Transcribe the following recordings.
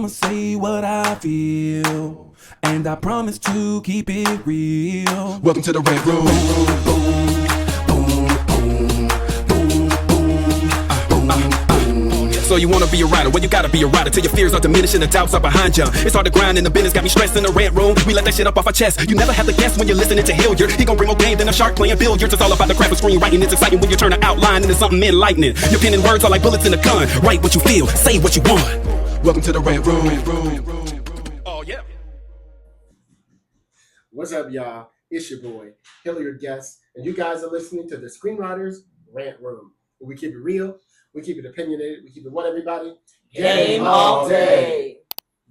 I'ma say what I feel, and I promise to keep it real. Welcome to the Rant Room. So you wanna be a writer? Well, you gotta be a writer till your fears are diminishing, the doubts are behind you. It's hard to grind in the business, got me stressed in the rant room. We let that shit up off our chest. You never have to guess when you're listening to Hilliard. He gon' bring more game than a shark playing billiards. It's all about the craft of screenwriting. It's exciting when you turn an outline into something enlightening. Your pen and words are like bullets in a gun. Write what you feel, say what you want. Welcome to the Rant Room. Oh yeah. What's up, y'all? It's your boy Hilliard Guest, and you guys are listening to the Screenwriters Rant Room. We keep it real. We keep it opinionated. We keep it what, everybody? Game all day.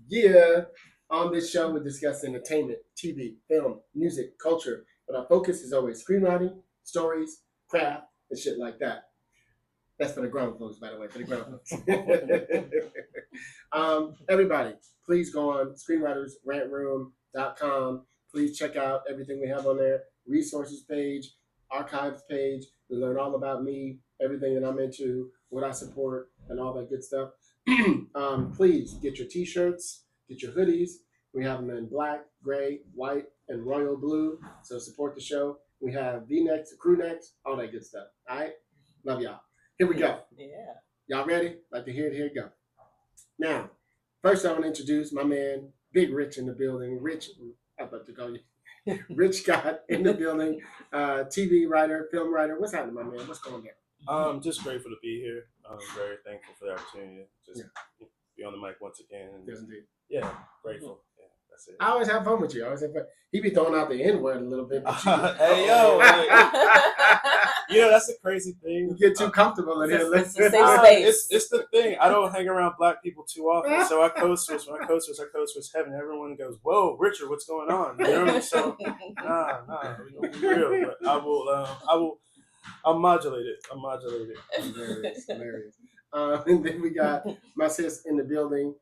Yeah. On this show, we discuss entertainment, TV, film, music, culture. But our focus is always screenwriting, stories, craft, and shit like that. That's for the grown folks, by the way, for the grown folks. Everybody, please go on screenwritersrantroom.com. Please check out everything we have on there. Resources page, archives page. You learn all about me, everything that I'm into, what I support, and all that good stuff. Please get your t-shirts, get your hoodies. We have them in black, gray, white, and royal blue. So support the show. We have V-necks, crew necks, all that good stuff. All right? Love y'all. Here we go. Yeah. Y'all ready? Like to hear it? Here we go. Now, first I want to introduce my man, Big Rich in the building. Rich, I'm about to call you. Rich Scott in the building. TV writer, film writer. What's happening, my man? What's going on? Just grateful to be here. I'm very thankful for the opportunity to just be on the mic once again. Yes, indeed. Yeah, grateful. Yeah, that's it. I always have fun with you. I always have fun. He be throwing out the N-word a little bit. But Hey, yo. That's the crazy thing. You get too comfortable in here. It's a safe space. It's the thing. I don't hang around black people too often. So I code switch. When I code switch heaven, everyone goes, "Whoa, Richard, what's going on?" You know? So nah, we gonna be real. But I'll modulate it. Hilarious. And then we got my sis in the building.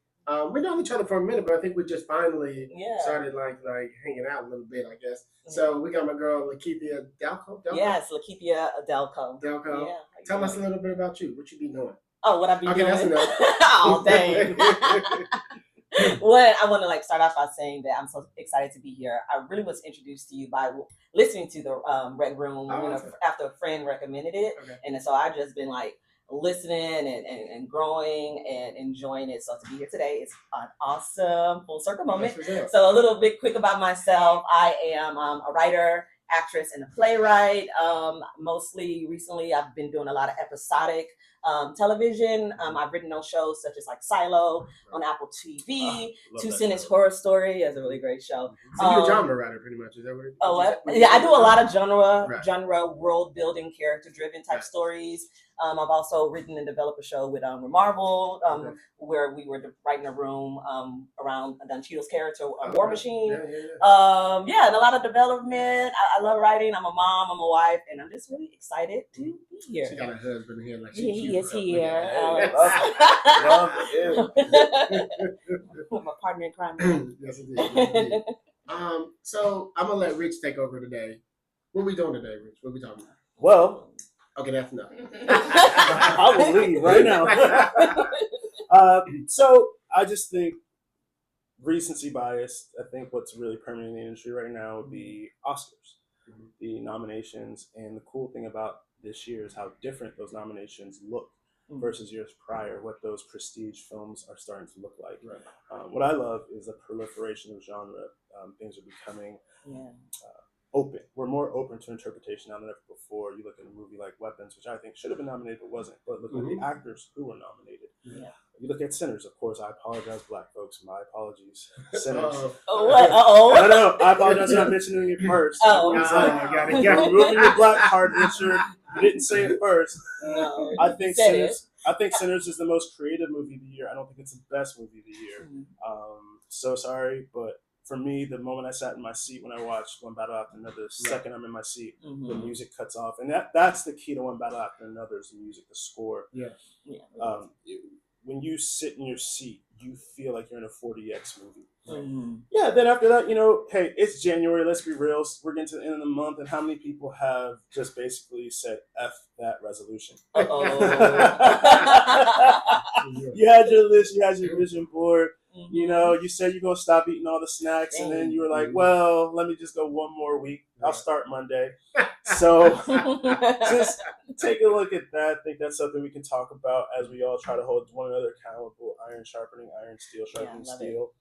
We known each other for a minute, but I think we just finally started like hanging out a little bit, I guess. So we got my girl Lekethia Dalcoe. Yes, Lekethia Dalcoe. Yeah. Tell us a little bit about you. What you be doing? Oh, what I be doing? That's enough. Oh, dang. Well, I want to start off by saying that I'm so excited to be here. I really was introduced to you by listening to the Red Room after a friend recommended it, and so I've just been listening and growing and enjoying it. So to be here today is an awesome full circle moment. So a little bit quick about myself. I am a writer, actress, and a playwright. Mostly recently, I've been doing a lot of episodic television. I've written on shows such as Silo on Apple TV, Two Sentence Horror Story is a really great show. So you're a genre writer pretty much, is that what it is? Oh, what? Yeah, I do a lot of genre world building, character driven type stories. I've also written and developed a show with Marvel, where we were writing a room around Don Cheadle's character, War Machine. And a lot of development. I love writing. I'm a mom, I'm a wife, and I'm just really excited to be here. She got a husband here. He is here. My partner in crime. Yes, indeed. So I'm gonna let Rich take over today. What are we doing today, Rich? What are we talking about? Well, okay, that's enough. I will leave right now. So I just think recency bias. I think what's really permeating the industry right now would be Oscars, the nominations, and the cool thing about this year is how different those nominations look versus years prior. What those prestige films are starting to look like. Right. What I love is the proliferation of genre. Things are becoming open. We're more open to interpretation now than ever before. You look at a movie like Weapons, which I think should have been nominated but wasn't. But look at the actors who were nominated. Yeah. You look at Sinners, of course. I apologize, black folks. My apologies. Sinners. What? Uh-oh. No. I apologize for not mentioning it first. Oh, got it. Removing your black card, Richard. You didn't say it first. No. I think Sinners is the most creative movie of the year. I don't think it's the best movie of the year. So sorry, but for me, the moment I sat in my seat when I watched One Battle After Another, the second I'm in my seat, the music cuts off. And that's the key to One Battle After Another is the music, the score. When you sit in your seat, you feel like you're in a 40X movie. Yeah, then after that, hey, it's January, let's be real. We're getting to the end of the month, and how many people have just basically said F that resolution? You had your list, you had your vision board, You know, you said you're gonna stop eating all the snacks, and then you were like, "Well, let me just go one more week. I'll start Monday." So just take a look at that. I think that's something we can talk about as we all try to hold one another accountable. Iron sharpening iron, steel sharpening steel.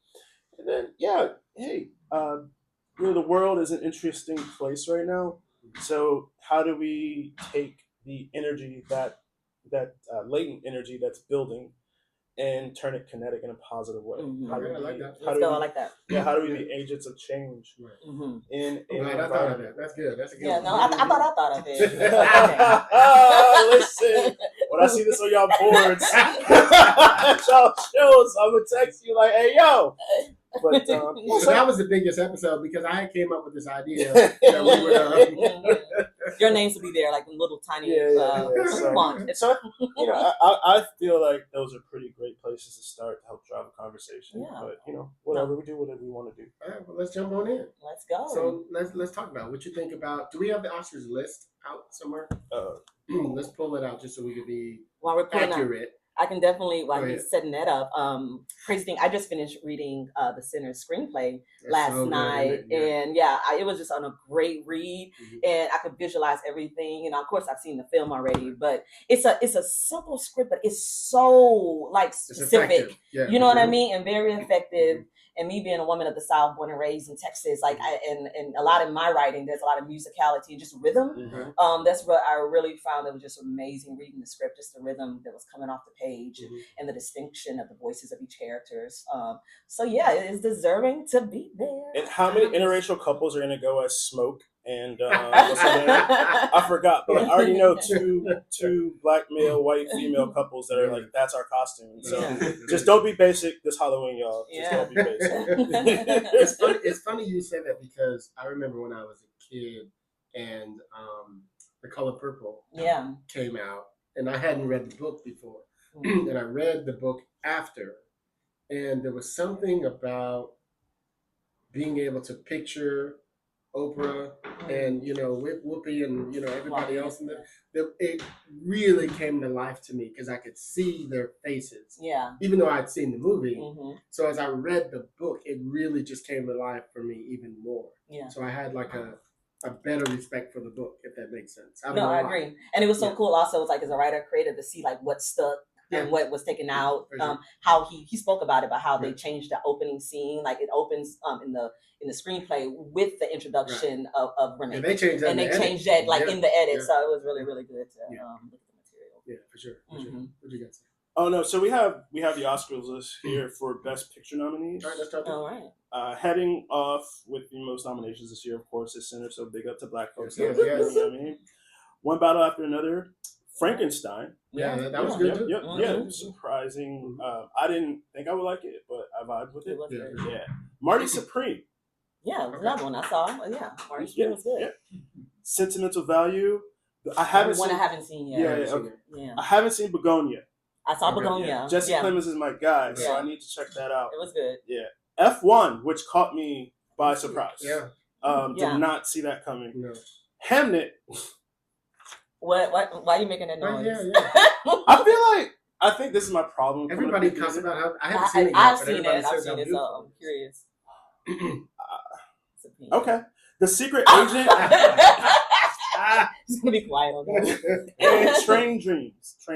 And then, hey, the world is an interesting place right now. So how do we take the energy that latent energy that's building and turn it kinetic in a positive way? I like that. I like that. Yeah, how do we be agents of change in I'm glad I thought of that. That's good. That's a good one. I thought of it. Listen, when I see this on y'all boards, y'all shows, I'm gonna text you like, "Hey, yo." But so that was the biggest episode because I came up with this idea that we would. Your names will be there, like in little tiny font. So I feel like those are pretty great places to start to help drive a conversation. Yeah. But whatever we do, whatever we want to do. All right, well, let's jump on in. Let's go. So let's talk about what you think about. Do we have the Oscars list out somewhere? Let's pull it out just so we can be accurate. I can definitely, while he's setting that up, crazy thing, I just finished reading The Sinner's screenplay last night. And it was just on a great read. And I could visualize everything. And of course, I've seen the film already, but it's a simple script, but it's so specific. You know what I mean? And very effective. And me being a woman of the South, born and raised in Texas, and a lot of my writing, there's a lot of musicality and just rhythm. That's what I really found that was just amazing reading the script, just the rhythm that was coming off the page and the distinction of the voices of each characters. It is deserving to be there. And how many interracial couples are going to go as Smoke and what's her name? I forgot, but I already know two black male, white female couples that are like, that's our costume. So just don't be basic this Halloween, y'all. Just don't be basic. It's funny you say that because I remember when I was a kid and The Color Purple came out, and I hadn't read the book before, and I read the book after, and there was something about being able to picture Oprah and Whoopi and everybody else in it really came to life to me because I could see their faces. Yeah. Even though I'd seen the movie. So as I read the book, it really just came to life for me even more. Yeah. So I had like a better respect for the book, if that makes sense. I agree. And it was so cool also, as a writer creator, to see what stuck and what was taken out. How he spoke about it, about how they changed the opening scene. Like it opens in the screenplay with the introduction of Renee. And they changed that. And they changed that in the edit. So it was really, really good to look at the material. Yeah, for sure. What do you guys say? Oh no, so we have the Oscars list here for Best Picture nominees. All right, let's start. All right. Heading off with the most nominations this year, of course, is Sinner. So big up to Black folks. Yes. You know what I mean? One battle after another. Frankenstein. Yeah, that was good too. Yeah, surprising. I didn't think I would like it, but I vibed with it. Yeah. Marty Supreme. Yeah, it was another one I saw. Marty Supreme was good. Yeah. Sentimental Value. I haven't seen yet. Yeah. I haven't seen Begonia. I saw Begonia. Yeah. Jesse Plemons is my guy, so I need to check that out. It was good. Yeah. F1, which caught me by surprise. Yeah. Did not see that coming. No. Hamnet. What? Why are you making that noise? I think this is my problem. Everybody talks about how I haven't seen it yet. I've seen it, so I'm curious. Okay. The Secret Agent. Just gonna be quiet on that. And Train Dreams. I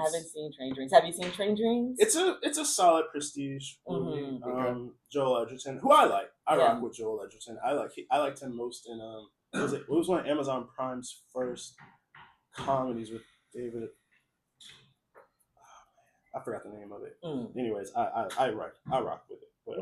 haven't seen Train Dreams. Have you seen Train Dreams? It's a solid prestige movie. Joel Edgerton, who I like. I rock with Joel Edgerton. I liked him most in it was one of Amazon Prime's first comedies with David. I forgot the name of it. Anyways, I rock with it. But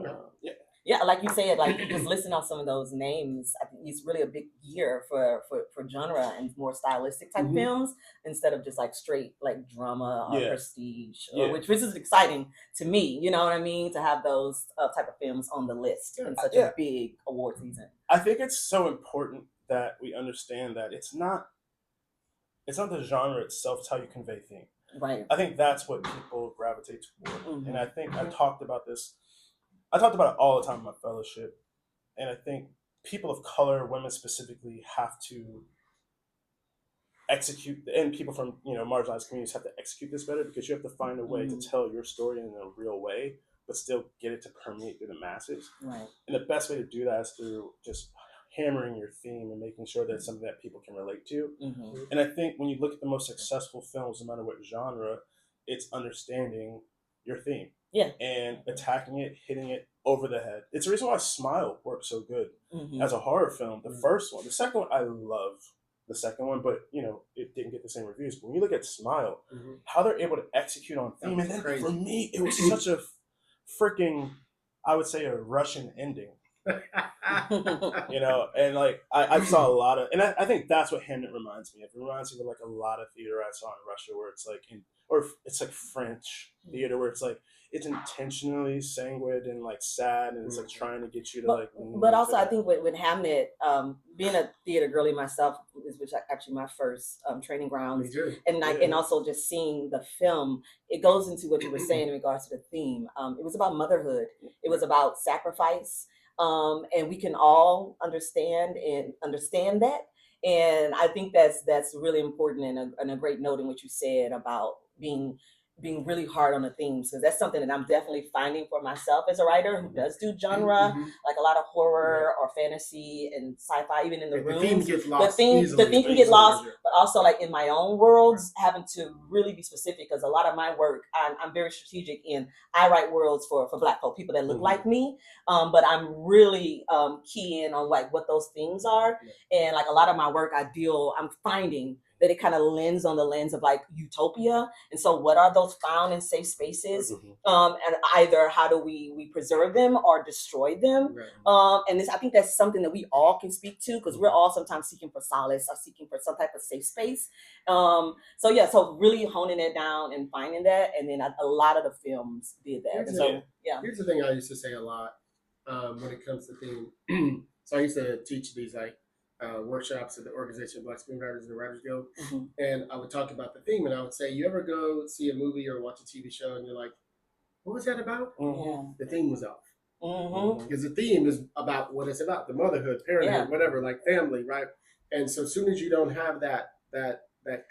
yeah, like you said, just listen on some of those names. I think it's really a big year for genre and more stylistic type films instead of just straight drama or prestige, which is exciting to me. You know what I mean? To have those type of films on the list in such a big award season. I think it's so important that we understand that it's not the genre itself, it's how you convey things. Right. I think that's what people gravitate toward. And I think I talked about this. I talked about it all the time in my fellowship. And I think people of color, women specifically, have to execute, and people from marginalized communities have to execute this better, because you have to find a way to tell your story in a real way. but still get it to permeate through the masses. Right. And the best way to do that is through just hammering your theme and making sure that it's something that people can relate to. Mm-hmm. And I think when you look at the most successful films, no matter what genre, it's understanding your theme. Yeah. And attacking it, hitting it over the head. It's the reason why Smile works so good as a horror film. The first one. The second one, I love the second one, but it didn't get the same reviews. But when you look at Smile, how they're able to execute on theme, and then for me, it was such a freaking, I would say, a Russian ending. And like I saw a lot of, and I think that's what Hamnet reminds me of. It reminds me of like a lot of theater I saw in Russia, where it's like or it's like French theater, where it's like it's intentionally sanguine and like sad, and it's like trying to get you to But also, I think with Hamnet, being a theater girly myself, which actually my first training grounds, and also just seeing the film, it goes into what you were saying in regards to the theme. It was about motherhood. It was about sacrifice. And we can all understand that. And I think that's really important, and a great note in what you said about being really hard on the themes, because that's something that I'm definitely finding for myself as a writer who does do genre, like a lot of horror or fantasy and sci-fi, even in the room. The theme gets lost. The theme can get lost, but also like in my own worlds, having to really be specific, because a lot of my work, I'm very strategic in, I write worlds for Black folk, people that look like me, but I'm really keying on like what those themes are, and like a lot of my work, I'm finding that it kind of lends on the lens of like utopia. And so what are those found and safe spaces? And either how do we preserve them or destroy them? And I think that's something that we all can speak to, because we're all sometimes seeking for solace or seeking for some type of safe space. So really honing it down and finding that. And then a lot of the films did that. Here's the thing I used to say a lot when it comes to theme. So I used to teach these workshops at the Organization of Black Screenwriters and the Writers Guild, and I would talk about the theme, and I would say, you ever go see a movie or watch a TV show and you're like, what was that about? The theme was off. Because the theme is about what it's about, the motherhood, parenthood, whatever, like family, right? And so as soon as you don't have that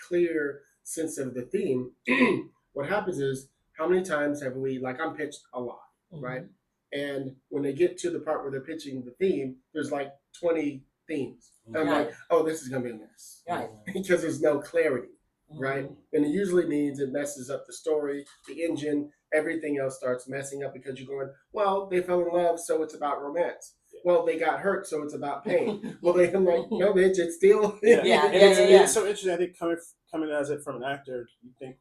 clear sense of the theme, what happens is, how many times have we, like, I'm pitched a lot, right? And when they get to the part where they're pitching the theme, there's like 20 themes. I'm like, oh, this is going to be a mess. Because there's no clarity, right? And it usually means it messes up the story, the engine, everything else starts messing up, because you're going, well, they fell in love, so it's about romance. Well, they got hurt, so it's about pain. Well, I'm like, no, bitch, it's still. It's so interesting. I think coming as it from an actor, you think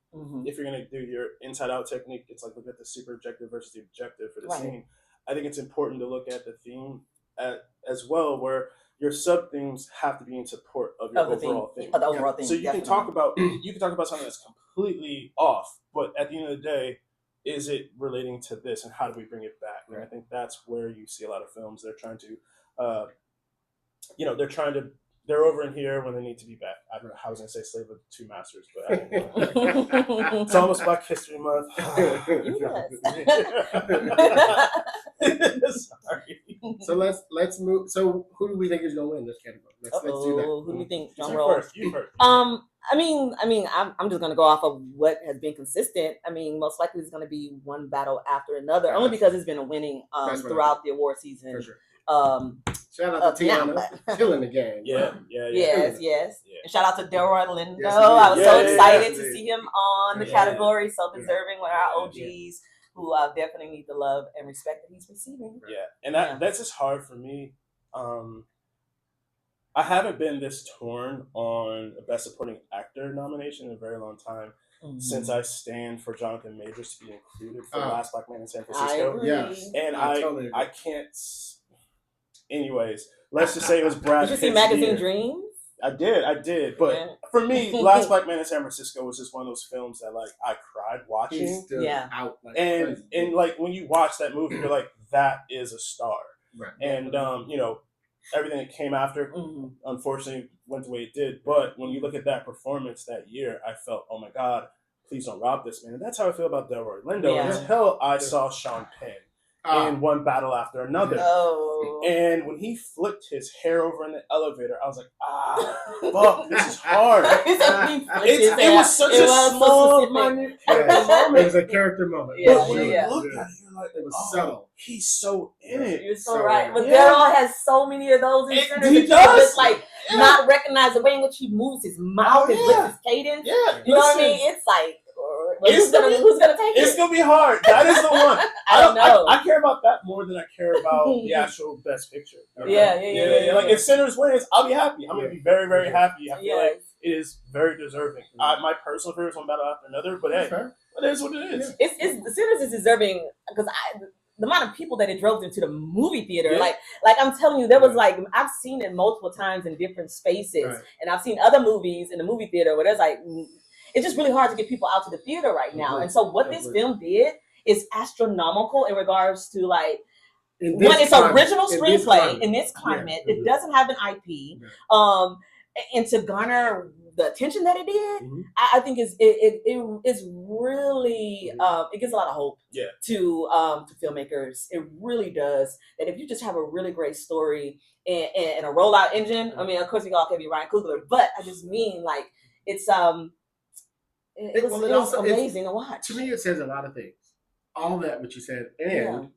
if you're going to do your inside out technique, it's like look at the super objective versus the objective for the scene. I think it's important to look at the theme as well, where your sub themes have to be in support of your overall theme. The overall theme. So you can talk about something that's completely off, but at the end of the day, is it relating to this, and how do we bring it back? And I think that's where you see a lot of films. They're trying to, they're over in here when they need to be back. I was going to say Slave of Two Masters, but it's almost Black History Month. Sorry. So let's move. So who do we think is going to win this category? Let's do that. Who do you think? Drum You roll. first. I'm just going to go off of what has been consistent. I mean, most likely it's going to be one battle after another, only because it's been a winning throughout the award season. For sure. Shout out to Tiana, killing the game. Yes. And shout out to Delroy Lindo. I was so excited to see him on the category. So deserving with our OGs who definitely need the love and respect that he's receiving. And that's just hard for me. I haven't been this torn on a Best Supporting Actor nomination in a very long time. Since I stand for Jonathan Majors to be included for Last Black Man in San Francisco. And I can't. Anyways, let's just say it was Brad Pitt's Did you see Magazine year. Dreams? I did. But for me, Last Black Man in San Francisco was just one of those films that like I cried watching. Out like and like when you watch that movie, you're like, that is a star. Right. And everything that came after, unfortunately, went the way it did. But when you look at that performance that year, I felt, oh my God, please don't rob this man. And that's how I feel about Delroy Lindo until I saw Sean Penn. in one battle after another. Oh. And when he flipped his hair over in the elevator, I was like, fuck, this is hard. It was such a small, minute moment. It was a character moment. Yeah, But when you look at it, you're like, it was subtle. He's so in it. You're so right. But Daryl has so many of those in Sinners. He does. Just like not recognize the way in which he moves his mouth, his lips, his cadence. Yeah. You know what I mean? It's like, who's gonna take it? It's gonna be hard. That is the one. I don't know. I care about that more than I care about the actual best picture. Yeah. Like if Sinners wins, I'll be happy. I'm gonna be very, very happy. I feel like it is very deserving. My personal favorite is one battle after another, but hey, it is what it is. It's Sinners is deserving because the amount of people that it drove into the movie theater, like I'm telling you, there was like I've seen it multiple times in different spaces, and I've seen other movies in the movie theater where there's like it's just really hard to get people out to the theater right now. And so what this film did is astronomical in regards to like when it's original screenplay in this climate, it doesn't have an IP, and to garner the attention that it did, I think is really it gives a lot of hope to filmmakers. It really does. That if you just have a really great story and a rollout engine, I mean, of course we all can be Ryan Coogler, but I just mean like it's it was amazing to watch. To me, it says a lot of things. All that what you said, and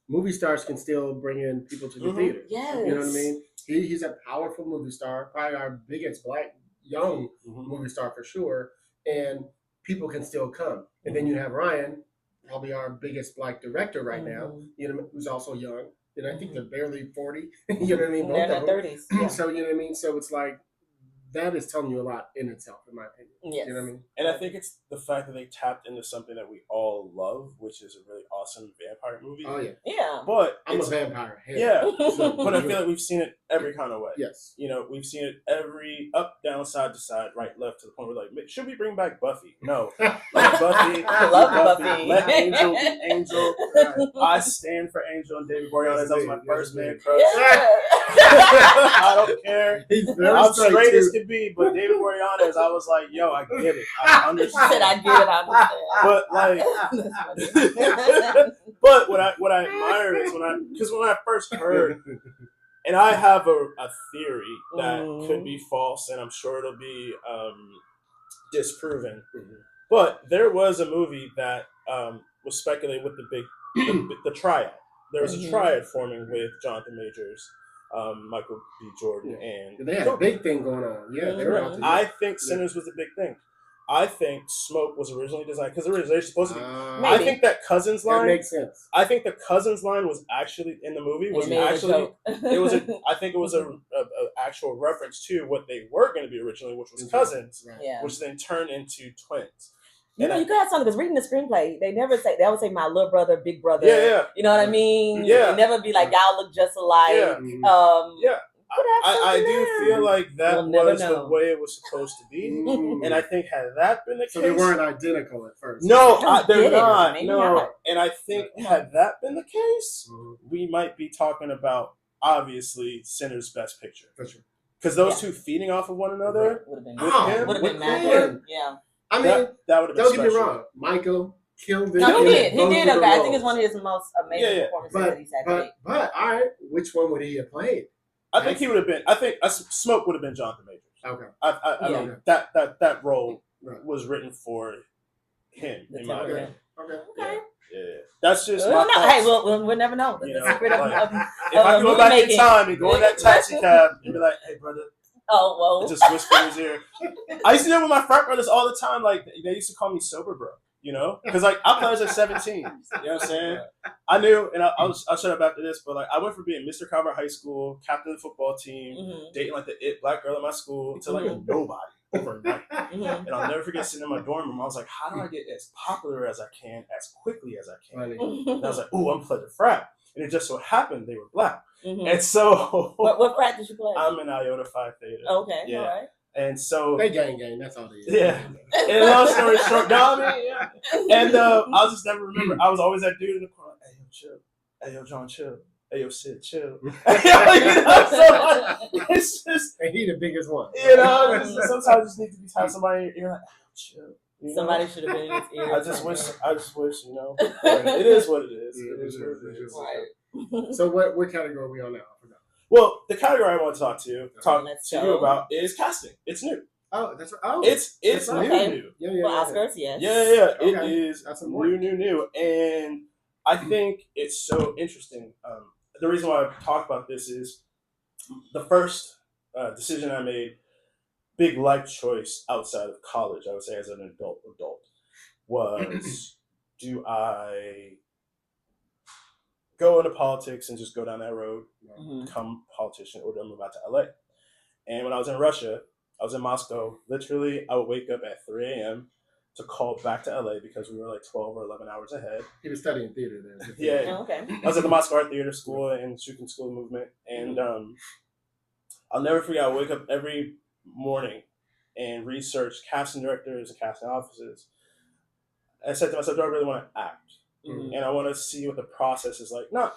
movie stars can still bring in people to the theater. Yes. You know what I mean? He's a powerful movie star, probably our biggest black young movie star for sure, and people can still come. And then you have Ryan, probably our biggest black director right now, you know, who's also young. You know, I think they're barely 40. You know what I mean? They're in their 30s. So you know what I mean? So it's like that is telling you a lot in itself, in my opinion. Yes. You know what I mean? And I think it's the fact that they tapped into something that we all love, which is a really awesome vampire movie. Oh yeah. Yeah. But I'm a vampire. Yeah. But I feel like we've seen it every kind of way. Yes. You know, we've seen it every up, down, side to side, right, left, to the point where like, should we bring back Buffy? No. Like Buffy. I love Buffy. Let Angel be Angel. I stand for Angel and David Boreanaz. That was my first man crush. I don't care. I'm straight as can be, but David Boreanaz, I was like, yo, I get it. I understand. She said, I get it, I understand. But like, but what I admire is when I first heard, and I have a theory that could be false, and I'm sure it'll be disproven. But there was a movie that was speculated with the triad. There was a triad forming with Jonathan Majors, Michael B. Jordan, and they had a big thing going on. Yeah, they were out. I think Sinners was a big thing. I think Smoke was originally designed because they're supposed to be. I think that Cousins line makes sense. I think the Cousins line was actually in the movie. I think it was a actual reference to what they were going to be originally, which was Cousins, which then turned into twins. You know, you could have something because reading the screenplay, they always say my little brother, big brother. Yeah. You know what I mean? Yeah. They never be like y'all look just alike. Yeah. I do feel like that was the way it was supposed to be, and I think had that been the case, so they weren't identical at first. No, they're not. No, and I think had that been the case, we might be talking about obviously Sinner's Best Picture, for sure, because those two feeding off of one another would have been magic. Yeah, I mean that would have been. Don't get me wrong, Michael killed it. No, he did. He did. Okay, I think it's one of his most amazing performances that he's had. But all right, which one would he have played? I think he would have been. I think Smoke would have been Jonathan Majors. Okay. I mean that role was written for him. In my opinion. Okay. Yeah. That's just my thoughts. Hey, we'll never know. The secret of if I go back in time and go in that taxi cab and be like, "Hey, brother." Oh well. And just whisper in his ear. I used to do it with my frat brothers all the time. Like they used to call me sober bro. You know, because like I played at 17. You know what I'm saying? I knew, and I'll shut up after this. But like I went from being Mr. Carver High School, captain of the football team, dating like the black girl in my school, to like a nobody overnight. And I'll never forget sitting in my dorm room. I was like, how do I get as popular as I can, as quickly as I can? And I was like, ooh, I'm playing a frat. And it just so happened they were black. And so, what frat did you play? I'm in Iota Phi Theta. Okay, yeah. All right. And so they gang, that's all they is. Yeah. And long story short, And I'll just never remember. I was always that dude in the corner. Hey yo, chill. Hey yo, John, chill. Hey yo, Sid, chill. So it's just. And he the biggest one. You know, sometimes you just need to have somebody in your ear like, hey, yo, chill. You Somebody know? should have been in his ear. I just wish, you know. It is what it is. Yeah, It is what it is. Right. So what category are we on now? I forgot. Well, the category I want to talk Let's to go. you about is casting. It's new. Oh, that's right. Oh, It's that's right. new, Okay. new. Yeah, For Oscars, yes. Yeah. It Okay. is That's new, important. new, and I think it's so interesting. The reason why I talk about this is the first decision I made, big life choice outside of college, I would say as an adult, was do I go into politics and just go down that road, become a politician, or do I move out to LA? And when I was in Russia, I was in Moscow. Literally, I would wake up at 3 a.m. to call back to LA because we were like 12 or 11 hours ahead. He was studying theater there. Yeah. Oh, okay. I was at the Moscow Art Theater School and Shooting School Movement. And I'll never forget, I would wake up every morning and research casting directors and casting offices. I said to myself, do I really want to act? Mm-hmm. And I want to see what the process is like. Not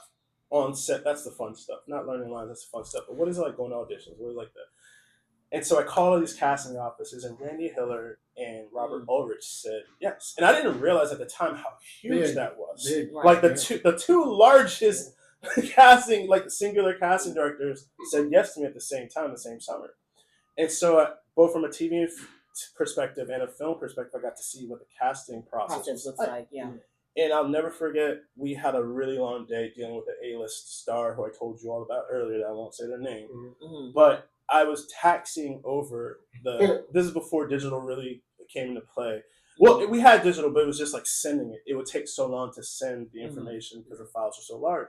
on set, that's the fun stuff. Not learning lines, that's the fun stuff. But what is it like going to auditions? What is it like that? And so I called all these casting offices, and Randy Hilliard and Robert Ulrich said yes. And I didn't realize at the time how huge that was. Big. Like the two largest casting, like the singular casting directors, said yes to me at the same time, the same summer. And so both from a TV perspective and a film perspective, I got to see what the casting process looks like. Yeah. And I'll never forget, we had a really long day dealing with an A-list star who I told you all about earlier that I won't say their name. Mm-hmm. But I was taxiing over this is before digital really came into play. Well, we had digital, but it was just like sending it. It would take so long to send the information because the files were so large.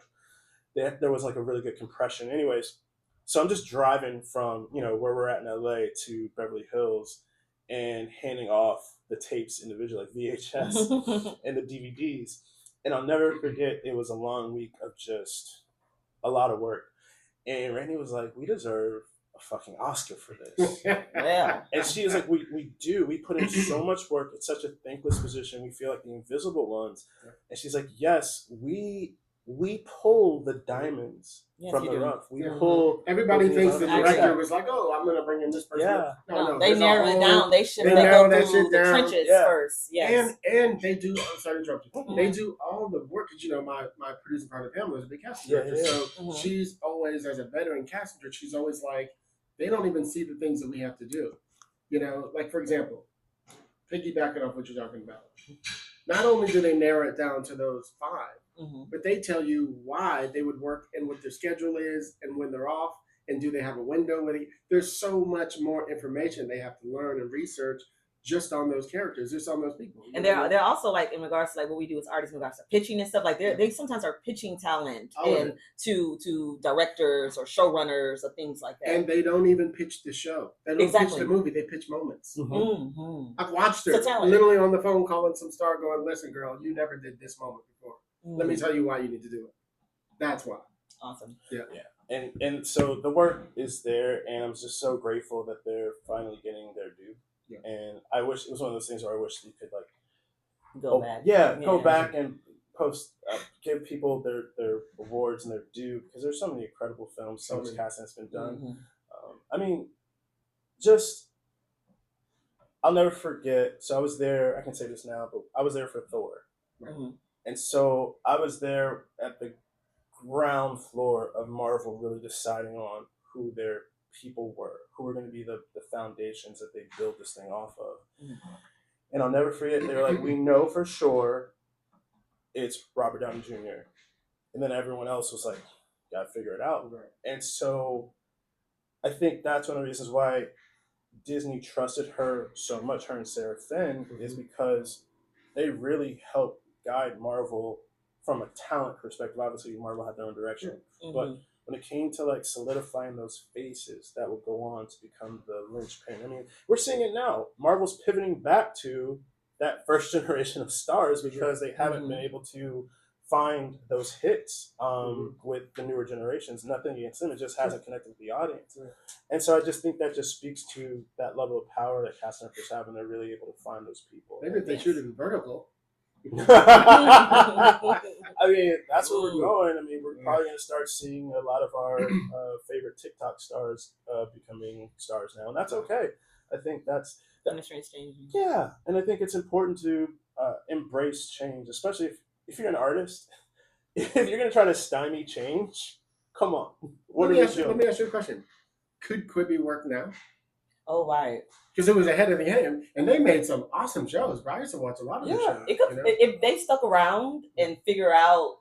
There was like a really good compression. Anyways, so I'm just driving from, where we're at in LA to Beverly Hills and handing off the tapes individually, like VHS and the DVDs. And I'll never forget, it was a long week of just a lot of work. And Randy was like, we deserve a fucking Oscar for this. Yeah. And she was like, we do. We put in so much work. It's such a thankless position. We feel like the invisible ones. And she's like, yes, we pull the diamonds from the rough. We pull. Everybody thinks the director was like, "Oh, I'm going to bring in this person." Yeah. No, they narrow it down. They should they go that through shit the down. trenches first. Yes. And they do. I'm sorry to interrupt you. They do all the work because my producing partner Pamela is a big casting director, so she's always, as a veteran casting director, she's always like, they don't even see the things that we have to do. Like for example, piggybacking off what you're talking about. Not only do they narrow it down to those 5, but they tell you why they would work and what their schedule is and when they're off and do they have a window. There's so much more information they have to learn and research just on those characters, just on those people. And they're also like, in regards to like what we do as artists in regards to pitching and stuff, like they sometimes are pitching talent and to directors or showrunners or things like that. And they don't even pitch the show. They don't pitch the movie, they pitch moments. I've watched her literally on the phone calling some star going, listen girl, you never did this moment before. Let me tell you why you need to do it. That's why. Awesome. Yeah. And so the work is there, and I'm just so grateful that they're finally getting their due. Yeah. And I wish it was one of those things where I wish you could go back. Go back and post, give people their awards and their due, because there's so many incredible films, so much casting that's been done. I mean, I'll never forget. So I was there. I can say this now, but I was there for Thor, and so I was there at the ground floor of Marvel, really deciding on who their people were, who were going to be the foundations that they build this thing off of. And I'll never forget, they were like, we know for sure it's Robert Downey Jr. And then everyone else was like, gotta figure it out. And so I think that's one of the reasons why Disney trusted her so much, her and Sarah Finn, is because they really helped guide Marvel from a talent perspective. Obviously, Marvel had their own direction. But when it came to solidifying those faces that would go on to become the linchpin, I mean, we're seeing it now. Marvel's pivoting back to that first generation of stars because they haven't been able to find those hits with the newer generations. Nothing against them, it just hasn't connected with the audience. And so I just think that just speaks to that level of power that casting directors have, and they're really able to find those people. Maybe if they shoot it in vertical. I mean, that's where we're going. I mean, we're probably going to start seeing a lot of our favorite TikTok stars becoming stars now, and that's okay. I think that's industry is changing. yeah, and I think it's important to embrace change, especially if you're an artist. If you're gonna try to stymie change, come on. What are you doing? Let me ask you a question. Could Quibi work now? Oh, right. Because it was ahead of the game, and they made some awesome shows. Bro, I used to watch a lot of their shows. It could, if they stuck around and figure out,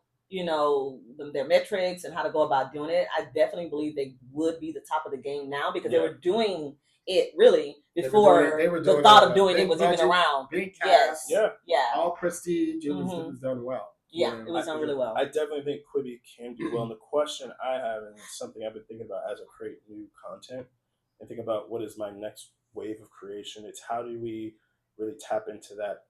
their metrics and how to go about doing it, I definitely believe they would be the top of the game now because they were doing it really before the thought of doing it was even around. Big cast, yeah, all prestige. It was done well. Yeah, it was done really well. I definitely think Quibi can do well. And the question I have, and it's something I've been thinking about as I create new content and think about what is my next wave of creation, it's how do we really tap into that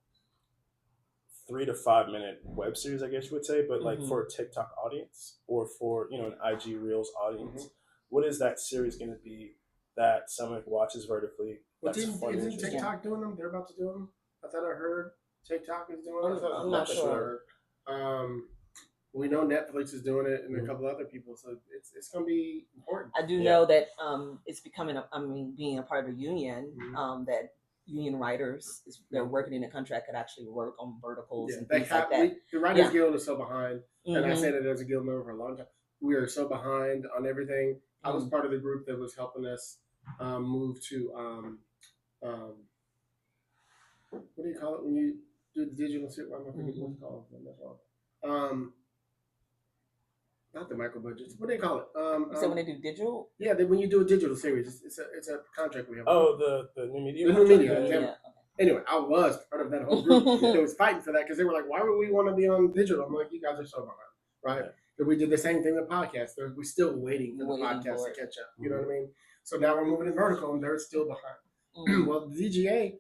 3 to 5 minute web series, I guess you would say, but like for a TikTok audience or for an IG Reels audience, what is that series going to be that someone watches vertically? Well, isn't TikTok doing them? They're about to do them. I thought I heard TikTok is doing them. I'm not sure. We know Netflix is doing it, and a couple other people, so it's going to be important. I do know that it's becoming. Being a part of a union, that union writers they're working in a contract could actually work on verticals and things like that. The Writers Guild is so behind, and I say that as a guild member for a long time. We are so behind on everything. I was part of the group that was helping us move to what do you call it when you do the digital suit? I'm not forgetting what it's called. Not the micro budgets. What do they call it? So when they do digital? Yeah, when you do a digital series, it's a contract we have. Oh, the new media. The new media. Yeah. Anyway, I was part of that whole group that was fighting for that because they were like, "Why would we want to be on digital?" I'm like, "You guys are so behind, right?" Yeah. We did the same thing with podcasts. We're still waiting for the podcast to catch up. You know what I mean? So now we're moving to vertical, and they're still behind. Well, the DGA,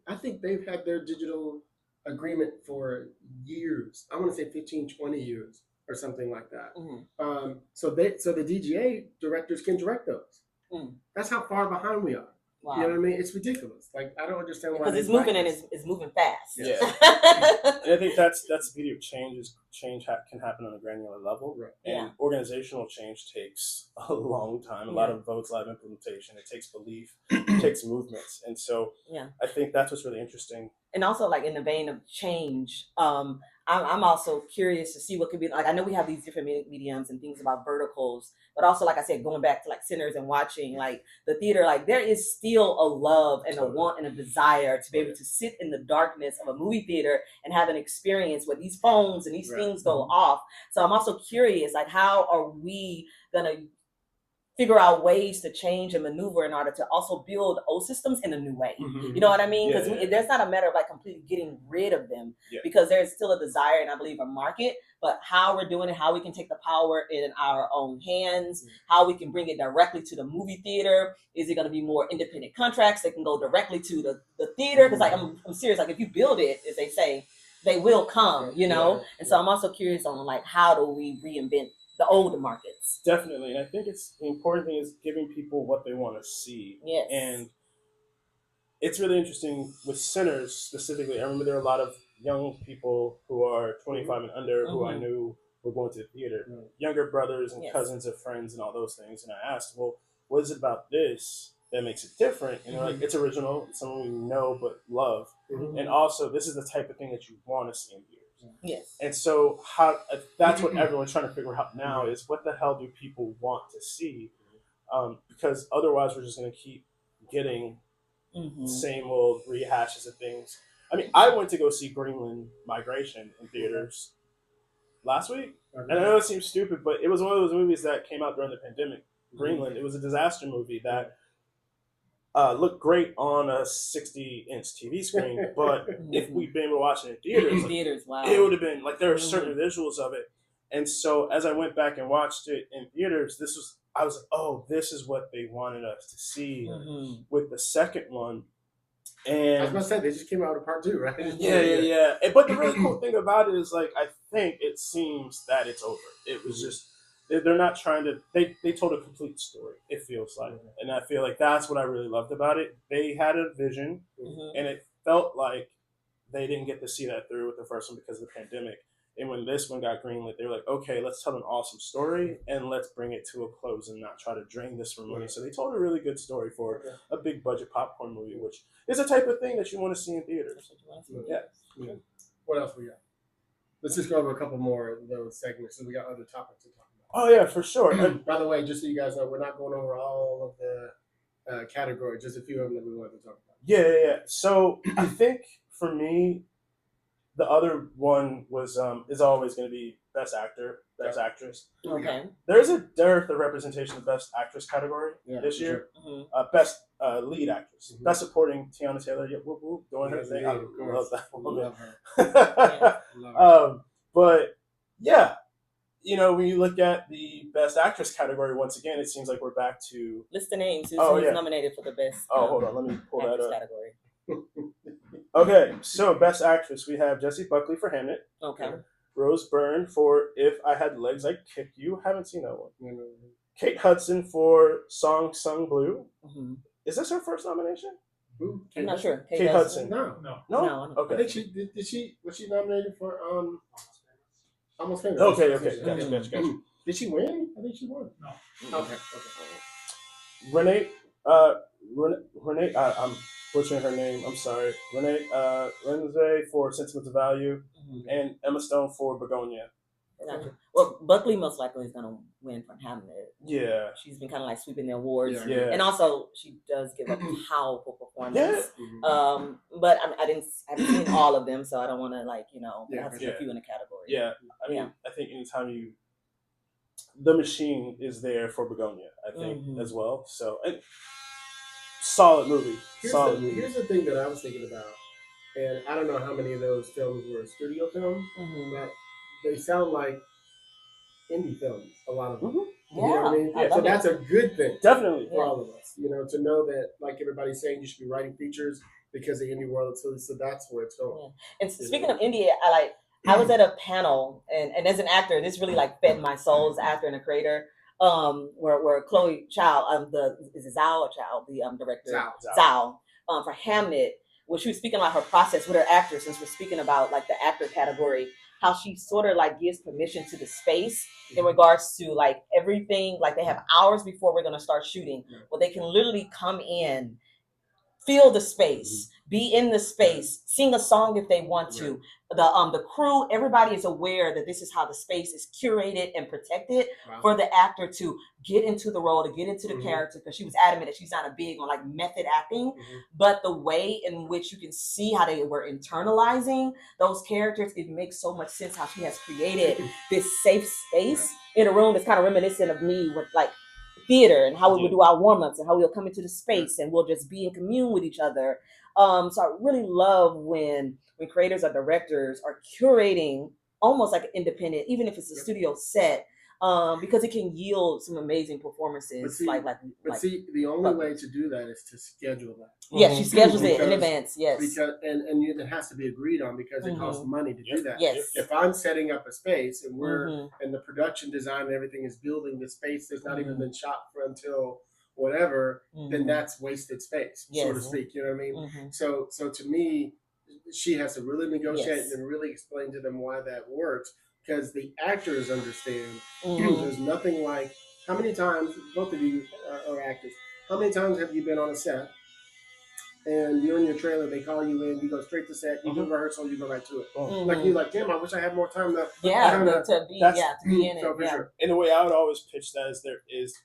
I think they've had their digital agreement for years. I want to say 15, 20 years. Or something like that. So the DGA directors can direct those. That's how far behind we are. Wow. You know what I mean? It's ridiculous. Like I don't understand why. Because it's moving and it's moving fast. Yeah. And I think that's the beauty of change. Change can happen on a granular level, right? And organizational change takes a long time. A lot of votes, a lot of implementation. It takes belief. It takes movements. And so I think that's what's really interesting. And also, like in the vein of change, I'm also curious to see what could be like. I know we have these different mediums and things about verticals, but also, like I said, going back to like sinners and watching like the theater, like there is still a love and a want and a desire to be able to sit in the darkness of a movie theater and have an experience where these phones and these things go off. So I'm also curious, like how are we gonna figure out ways to change and maneuver in order to also build old systems in a new way. You know what I mean? Because there's not a matter of like completely getting rid of them because there's still a desire and I believe a market, but how we're doing it, how we can take the power in our own hands, how we can bring it directly to the movie theater. Is it going to be more independent contracts that can go directly to the theater? Because like I'm serious, like if you build it, as they say, they will come, And so I'm also curious on like how do we reinvent the older markets. Definitely. And I think the important thing is giving people what they want to see. Yes. And it's really interesting with Sinners specifically. I remember there were a lot of young people who are 25 and under who I knew were going to the theater. Younger brothers and cousins of friends and all those things. And I asked, well, what is it about this that makes it different? And they're like, it's original. It's something we know but love. And also, this is the type of thing that you want to see in theaters. Yes. And so that's what everyone's trying to figure out now is what the hell do people want to see? Because otherwise we're just going to keep getting the same old rehashes of things. I mean, I went to go see Greenland Migration in theaters last week. And I know it seems stupid, but it was one of those movies that came out during the pandemic. Greenland, it was a disaster movie that looked great on a 60-inch TV screen, but if we'd been able to watch it in theaters, it would have been like there were certain visuals of it. And so as I went back and watched it in theaters, I was like, oh, this is what they wanted us to see with the second one. And I was going to say, they just came out with part 2, right? Yeah. But the really cool thing about it is like, I think it seems that it's over. It was just, they're not trying to, they told a complete story, it feels like. And I feel like that's what I really loved about it. They had a vision and it felt like they didn't get to see that through with the first one because of the pandemic. And when this one got greenlit, they were like, okay, let's tell an awesome story and let's bring it to a close and not try to drain this from money. So they told a really good story for a big budget popcorn movie, which is a type of thing that you want to see in theaters. Yeah. What else we got? Let's just go over a couple more of those segments, so we got other topics to talk about. Oh yeah, for sure. By the way, just so you guys know, we're not going over all of the categories, just a few of them that we wanted to talk about. Yeah. So I think for me, the other one was is always going to be Best Actor, Best Actress. Okay. There's a dearth of representation in the Best Actress category this year. Sure. Best Lead Actress, Best Supporting Tiana Taylor. Yeah, whoop, whoop, doing her thing. I Of course. love that woman. Love her. Love her. But yeah, when you look at the Best Actress category, once again, it seems like we're back to List the names. Who's yeah. nominated for the best? hold on, let me pull that actress up. category. Okay, so Best Actress, we have Jessie Buckley for Hamnet. Okay. Rose Byrne for If I Had Legs I'd Kick You. Haven't seen that one. Kate Hudson for Song Sung Blue. Mm-hmm. Is this her first nomination? Who? I'm not sure. Kate Hudson. No. No. Okay. I think she was she nominated for Almost Famous. Okay. Gotcha. Did she win? I think she won. No. Okay. Renee, I'm butchering her name. I'm sorry. Renee Renze for Sentiments of Value, and Emma Stone for Begonia. Gotcha. Well, Buckley most likely is going to win from Hamlet. Yeah. She's been kind of like sweeping the awards. Yeah. And also, she does give a powerful performance. Yeah. But I haven't seen all of them, so I don't want to have a few in the category. Yeah. I mean, I think anytime the machine is there for Begonia, I think, as well. So, and solid movie. Here's the thing that I was thinking about, and I don't know how many of those films were studio films, but they sound like indie films, a lot of them. Yeah, you know what I mean? So that's a good thing. Definitely. For all of us, to know that, like everybody's saying, you should be writing features because the indie world, so that's where it's going. Yeah. And speaking of indie, I was at a panel, and as an actor, this really fed my soul as an actor and a creator. Where Chloe Chow, is it Zhao or Chow, the director, Zhao, for Hamnet, where she was speaking about her process with her actors, since we're speaking about the actor category, how she sort of gives permission to the space in regards to everything. They have hours before we're going to start shooting, where they can literally come in, feel the space, be in the space, sing a song if they want to. The crew, everybody is aware that this is how the space is curated and protected for the actor to get into the role, to get into the character, because she was adamant that she's not a big on method acting, but the way in which you can see how they were internalizing those characters, it makes so much sense how she has created this safe space in a room that's kind of reminiscent of me with theater and how we would do our warm-ups and how we'll come into the space and we'll just be in commune with each other. So I really love when creators or directors are curating almost like an independent, even if it's a studio set, because it can yield some amazing performances. The only way to do that is to schedule that. Yeah, she schedules it in advance. Yes, because it has to be agreed on because it costs money to do that. Yes, if I'm setting up a space and we're and the production design and everything is building the space that's not even been shot for until whatever, then that's wasted space, so to speak. You know what I mean? So to me, she has to really negotiate and really explain to them why that works, because the actors understand. There's nothing like, how many times, both of you are actors, how many times have you been on a set and you're in your trailer, they call you in, you go straight to set, you do rehearsal, you go right to it. You're like, damn, I wish I had more time to be in it. Sure. In a way, I would always pitch that as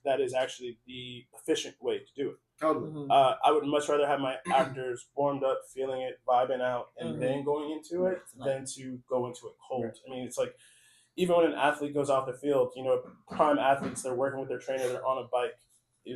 that is actually the efficient way to do it. Totally. I would much rather have my actors warmed up, feeling it, vibing out, and then going into it than to go into it cold. I mean, it's even when an athlete goes off the field, prime athletes, they're working with their trainer, they're on a bike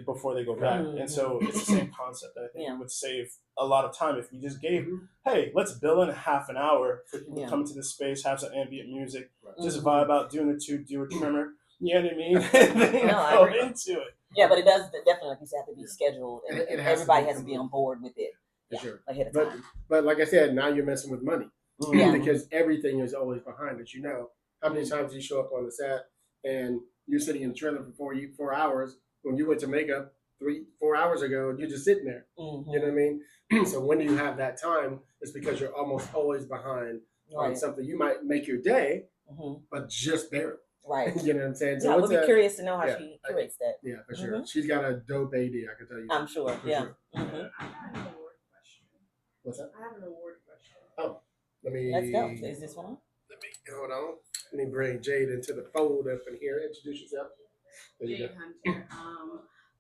before they go back. And so it's the same concept. I think it would save a lot of time if we just gave, hey, let's bill in half an hour for people to come into this space, have some ambient music, just vibe out, doing the tube, do a trimmer. You know what I mean? And then go into it. Yeah, but it does definitely, like you said, have to be scheduled, and everybody has to be on board with it. Sure. Ahead of time. But like I said, now you're messing with money because everything is always behind it. How many times you show up on the set and you're sitting in the trailer for 4 hours when you went to makeup 3-4 hours ago and you're just sitting there. You know what I mean? So when do you have that time? It's because you're almost always behind on something. You might make your day, but just barely. Right. You know what I'm saying? So I would be curious to know how she curates that. Yeah, for sure. She's got a dope AD, I can tell you. I'm sure. Yeah. Sure. I got an award question. What's that? I have an award question. Oh, let me. Let's go. Is this one? Hold on. Let me bring Jade into the fold up in here. Introduce yourself. There you Jade go. Hunter,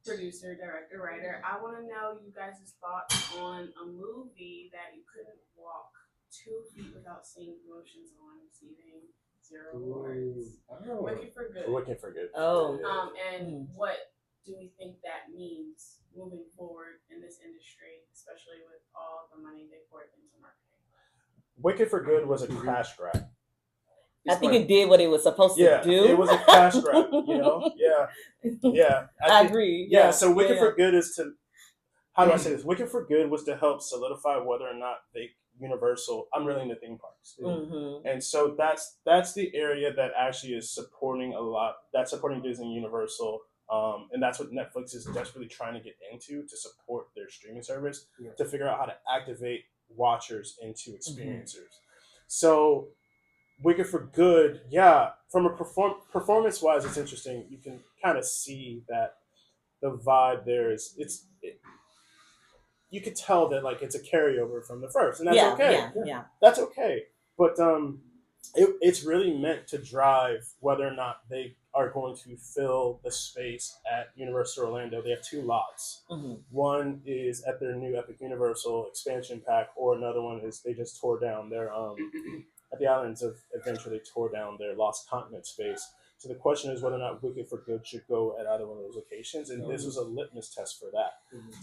producer, director, writer. I want to know you guys' thoughts on a movie that you couldn't walk 2 feet without seeing promotions on, receiving 0 awards. Oh. Wicked for Good. Wicked for Good. Oh. And what do we think that means moving forward in this industry, especially with all the money they poured into marketing? Wicked for Good was a cash grab. I think it did what it was supposed to do. It was a cash grab, Yeah. I agree. Yeah, so Wicked for Good is to, how do I say this? Wicked for Good was to help solidify whether or not Universal, I'm really into theme parks. And so that's the area that actually is supporting a lot, that's supporting Disney and Universal. And that's what Netflix is desperately trying to get into to support their streaming service, to figure out how to activate watchers into experiencers. So Wicked for Good, from a performance-wise, it's interesting. You can kind of see that the vibe there is, you could tell that like it's a carryover from the first, and that's okay. Yeah. That's okay. But it's really meant to drive whether or not they are going to fill the space at Universal Orlando. They have 2 lots. One is at their new Epic Universal expansion pack, or another one is they just tore down their at the Islands of Adventure. They tore down their Lost Continent space. So the question is whether or not Wicked for Good should go at either one of those locations, and this was a litmus test for that.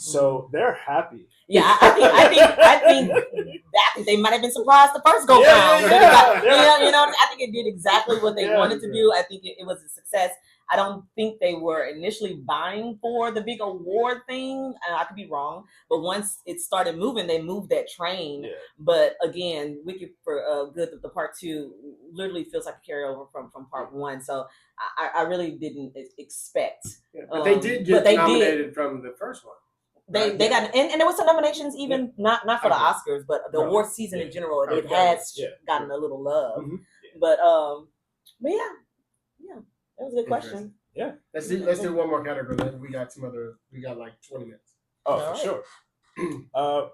So they're happy. Yeah, I think that they might have been surprised the first go round. I think it did exactly what they wanted to do. I think it was a success. I don't think they were initially vying for the big award thing. I could be wrong, but once it started moving, they moved that train. Yeah. But again, Wicked for Good, the part 2 literally feels like a carryover from part 1. So I really didn't expect. Yeah, but they did get nominated from the first one. They got and there was some nominations even not for the Oscars, but the award season in general. It has gotten a little love, but yeah. That was a good question. Yeah. Let's do one more category. Then we got like 20 minutes. Oh, for sure.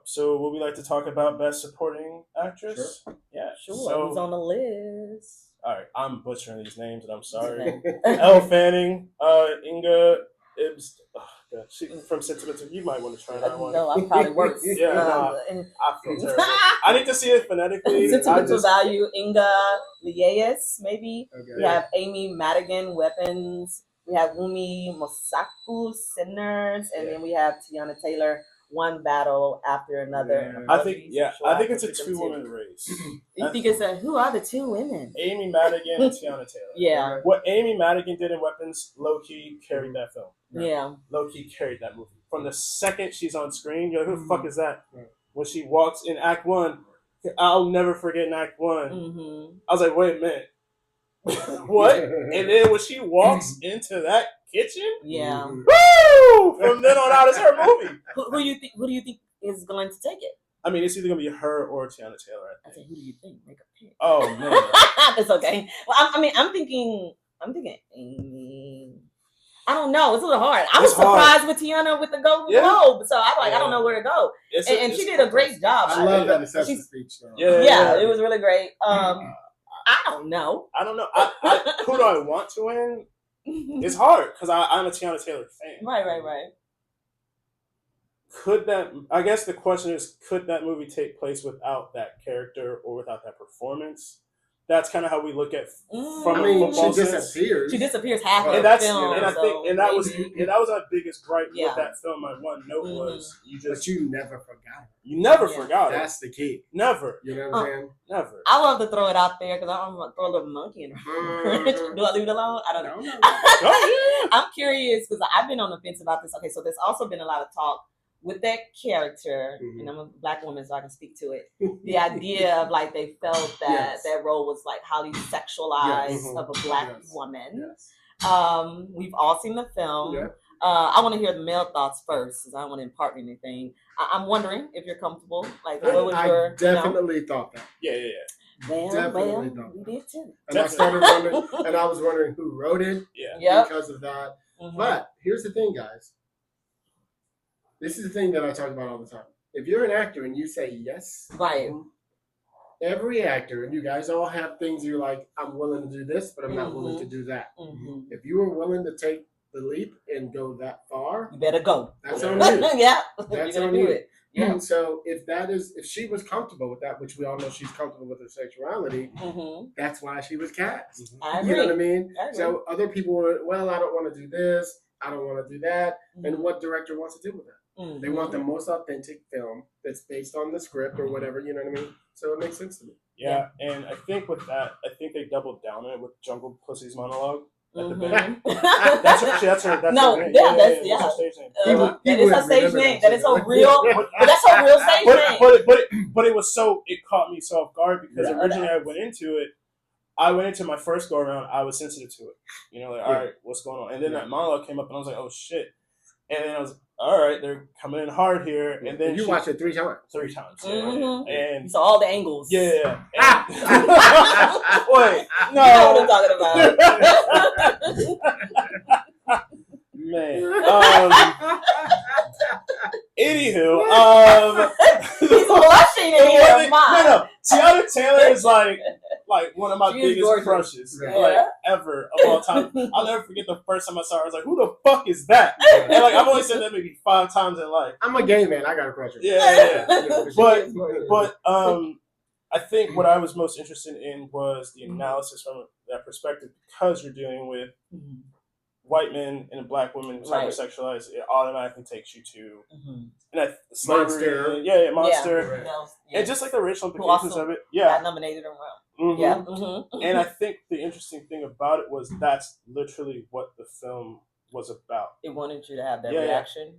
So would we like to talk about Best Supporting Actress? Sure. Yeah. Sure. So, who's on the list? All right. I'm butchering these names, and I'm sorry. Elle Fanning, Inga Ibs. Oh, she from Sentimental. You might want to try that one. No, I'm probably worse. I feel terrible. I need to see it phonetically. Sentimental Value, Inga Liaes, maybe. Okay. We have Amy Madigan, Weapons. We have Wumi Mosaku, Sinners. And then we have Tiana Taylor, One Battle After Another. I think it's a 2-woman race. You think it's who are the 2 women? Amy Madigan and Tiana Taylor. Yeah. What Amy Madigan did in Weapons, low-key carried that film. Yeah. Low-key carried that movie. From the second she's on screen, you're like, who the fuck is that? When she walks in Act 1, I'll never forget in Act 1. I was like, wait a minute. What? And then when she walks into that kitchen, woo! From then on out, it's her movie. Who do you think is going to take it? I mean, it's either gonna be her or Tiana Taylor. I said, who do you think? Make a pick. Oh man, it's okay. Well, I'm thinking Amy. I don't know. It's a little hard. I was surprised with Tiana with the Golden Globe, so I'm like, I don't know where to go. And she did a great job. I love that acceptance speech, though. Yeah, it was really great. I don't know. Who do I want to win? It's hard because I'm a Tiana Taylor fan. Right. I guess the question is, could that movie take place without that character or without that performance? That's kind of how we look at from a football sense. She disappears half of the film. That was our biggest gripe with that film. My one note was but you never forgot her. You never forgot her. That's the key. Never. You know what I'm saying? Never. I love to throw it out there because I'm gonna throw a little monkey in her. Do I leave it alone? I don't know. No. I'm curious because I've been on the fence about this. Okay, so there's also been a lot of talk with that character, and I'm a Black woman, so I can speak to it. The idea of like they felt that that role was like highly sexualized of a Black woman. We've all seen the film. Yeah. I want to hear the male thoughts first, because I don't want to impart anything. I'm wondering if you're comfortable. Like, what was I definitely thought that. Yeah. Definitely well, thought we that. did too. And I started wondering, and I was wondering who wrote it Yep. because of that. Mhm. But here's the thing, guys. This is the thing that I talk about all the time. If you're an actor and you say yes, Right. every actor, and you guys all have things you're like, I'm willing to do this, but I'm not willing to do that. Mhm. If you are willing to take the leap and go that far, You better go. that's on you. Yeah. That's You're gonna on do you. it. Yeah. So if she was comfortable with that, which we all know she's comfortable with her sexuality, that's why she was cast. I agree. You know what I mean? I agree. So other people were, well, I don't want to do this, I don't want to do that. And what director wants to do with that? They want the most authentic film that's based on the script or whatever, you know what I mean? So it makes sense to me. Yeah, and I think with that, they doubled down on it with Jungle Pussy's monologue at the beginning. That's her name. That's her stage name. That is her stage name. That is her real. But that's her real stage name. But it was it caught me so off guard because originally I went into my first go around, I was sensitive to it. You know, like, all right, what's going on? And then that monologue came up, and I was like, oh shit. And then I was, all right, they're coming in hard here. And then you watched it 3 times. 3 times. Mm-hmm. And so all the angles. Yeah. You Wait, no. know what I'm talking about. Man. Anywho, he's blushing in here. No. Tiana Taylor is like one of my biggest crushes, ever of all time. I'll never forget the first time I saw her. I was like, "Who the fuck is that?" And I've only said that maybe 5 times in life. I'm a gay man. I got a crush. Yeah. But I think what I was most interested in was the analysis from that perspective, because you're dealing with white men and black women who's hypersexualized. It automatically takes you to slavery. Monster. And just like the racial implications of it. Got nominated around. Yeah. And I think the interesting thing about it was that's literally what the film was about. It wanted you to have that reaction.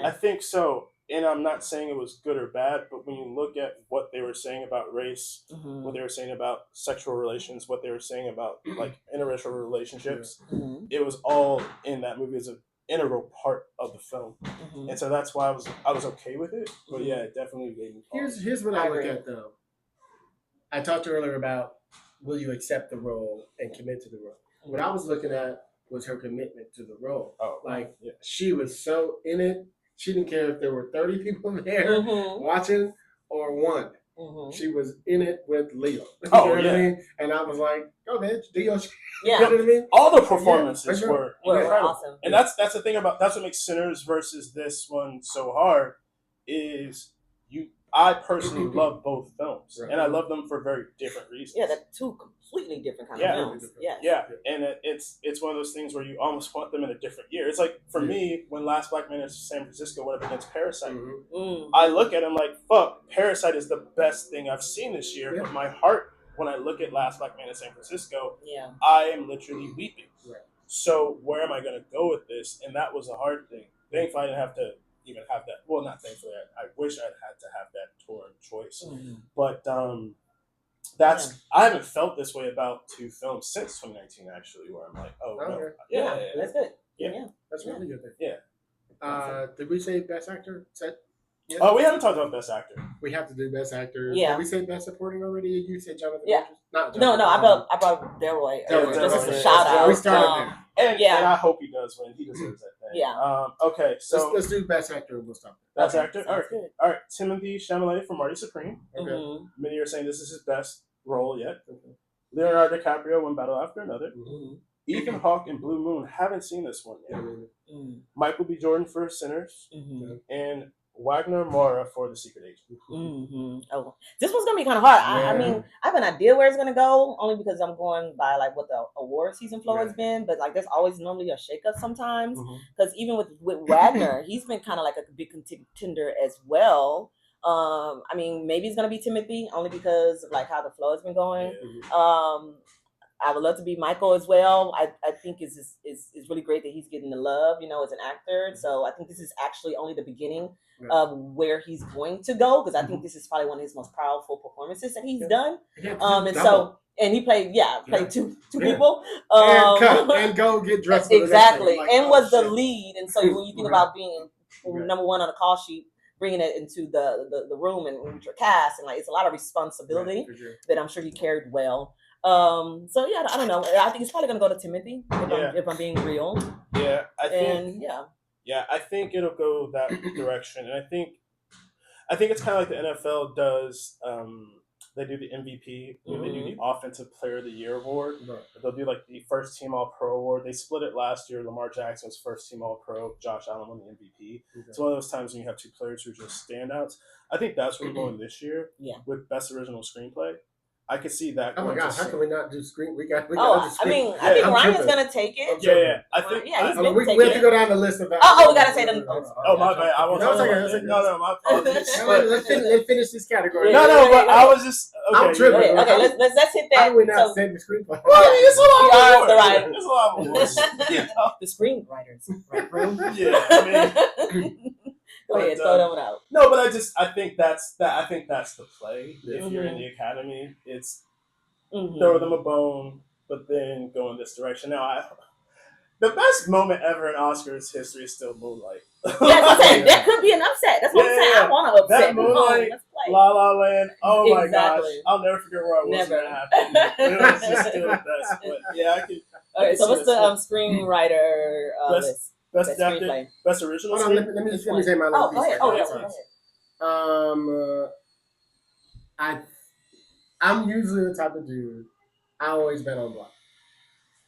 I think so. And I'm not saying it was good or bad, but when you look at what they were saying about race, what they were saying about sexual relations, what they were saying about like interracial relationships, it was all in that movie as an integral part of the film. And so that's why I was okay with it. But it definitely made me pause. Here's what I look at though. I talked earlier about will you accept the role and commit to the role. What I was looking at was her commitment to the role. She was so in it. She didn't care if there were 30 people there watching or 1. She was in it with Leo. You know what I mean? And I was like, go bitch, do your shit. Yeah. You know what I mean? All the performances were incredible. Awesome. And that's the thing that's what makes Sinners versus this one so hard is I personally love both films. And I love them for very different reasons. Yeah, they're 2 completely different kind of films. Yeah. And it's one of those things where you almost want them in a different year. It's like, for me, when Last Black Man in San Francisco went up against Parasite, I look at him like, fuck, Parasite is the best thing I've seen this year. But my heart, when I look at Last Black Man in San Francisco, I am literally weeping. So where am I going to go with this? And that was a hard thing. Thankfully, I didn't have to even have that. Well, not thankfully. I wish I'd had to have that torn choice. But I haven't felt this way about 2 films since 2019. Actually, where I'm like, that's good. That's really good. Yeah. Did we say Best Actor? Yeah. Oh, we haven't talked about Best Actor. We have to do Best Actor. Yeah. Did we say Best Supporting already? You said Jonathan. Yeah. Not No, I brought Delroy. Just as a shout out. We started there. And I hope he does win. He deserves that thing. Yeah. Okay, so let's do Best Actor and we'll stop there. Best Actor? Good. All right. Timothy Chalamet for Marty Supreme. Okay. Many are saying this is his best role yet. Leonardo DiCaprio, One Battle After Another. Ethan Hawke and Blue Moon. Haven't seen this one yet. Michael B. Jordan for Sinners. And Wagner Moura for The Secret Agent. Oh, this one's gonna be kind of hard. I mean, I have an idea where it's gonna go, only because I'm going by like what the award season flow has been. But like, there's always normally a shakeup sometimes. Because even with Wagner, he's been kind of like a big contender as well. I mean, maybe it's gonna be Timothy, only because of like how the flow has been going. I would love to be Michael as well. I think it's really great that he's getting the love, as an actor. So I think this is actually only the beginning of where he's going to go, because I think this is probably one of his most powerful performances that he's done. And he played two people. And go get dressed. Exactly. And was the lead. And so when you think about being number 1 on the call sheet bringing it into the room and with your cast, and like it's a lot of responsibility Right, for sure. that I'm sure you carried well. So yeah, I don't know. I think it's probably gonna go to Timothy if I'm being real. Yeah, I think. And yeah. Yeah, I think it'll go that direction, and I think it's kind of like the NFL does. They do the MVP, they do the Offensive Player of the Year award. Right. They'll do like the First Team All Pro award. They split it last year. Lamar Jackson was First Team All Pro. Josh Allen won the MVP. Okay. It's one of those times when you have two players who are just standouts. I think that's where we're going this year. Yeah. With Best Original Screenplay. I could see that. Oh my gosh, how can we not do screen? We got. I mean, I think Ryan's gonna take it. Yeah. I think. Yeah, he's I mean, been we have to go down the list of that. We gotta say them. Oh my bad. I No, it's okay. No, my apologies. Let's finish this category. No, but I was just. Okay. I'm tripping. Okay, let's hit that. How do we not So, send the screenplay? Well, I mean, it's a lot the more. right. It's a lot more. You know? the Screenwriters. Yeah, I mean. Go ahead, throw that one out. No, but I think that's the play. If you're in the academy, it's throw them a bone, but then go in this direction. Now, the best moment ever in Oscars history is still Moonlight. Yeah, that could be an upset. That's what I'm saying. I want to upset. That Moonlight, Let's play. La La Land. Oh my gosh, Exactly. I'll never forget where I was when Never. it happened. It was just still the best. But yeah, I could. Okay, so what's the screenwriter list? Best Best adapted, screenplay. Best original. Hold on, let me say my Oh, list. go ahead. Oh, yeah. I'm usually the type of dude. I always bet on black,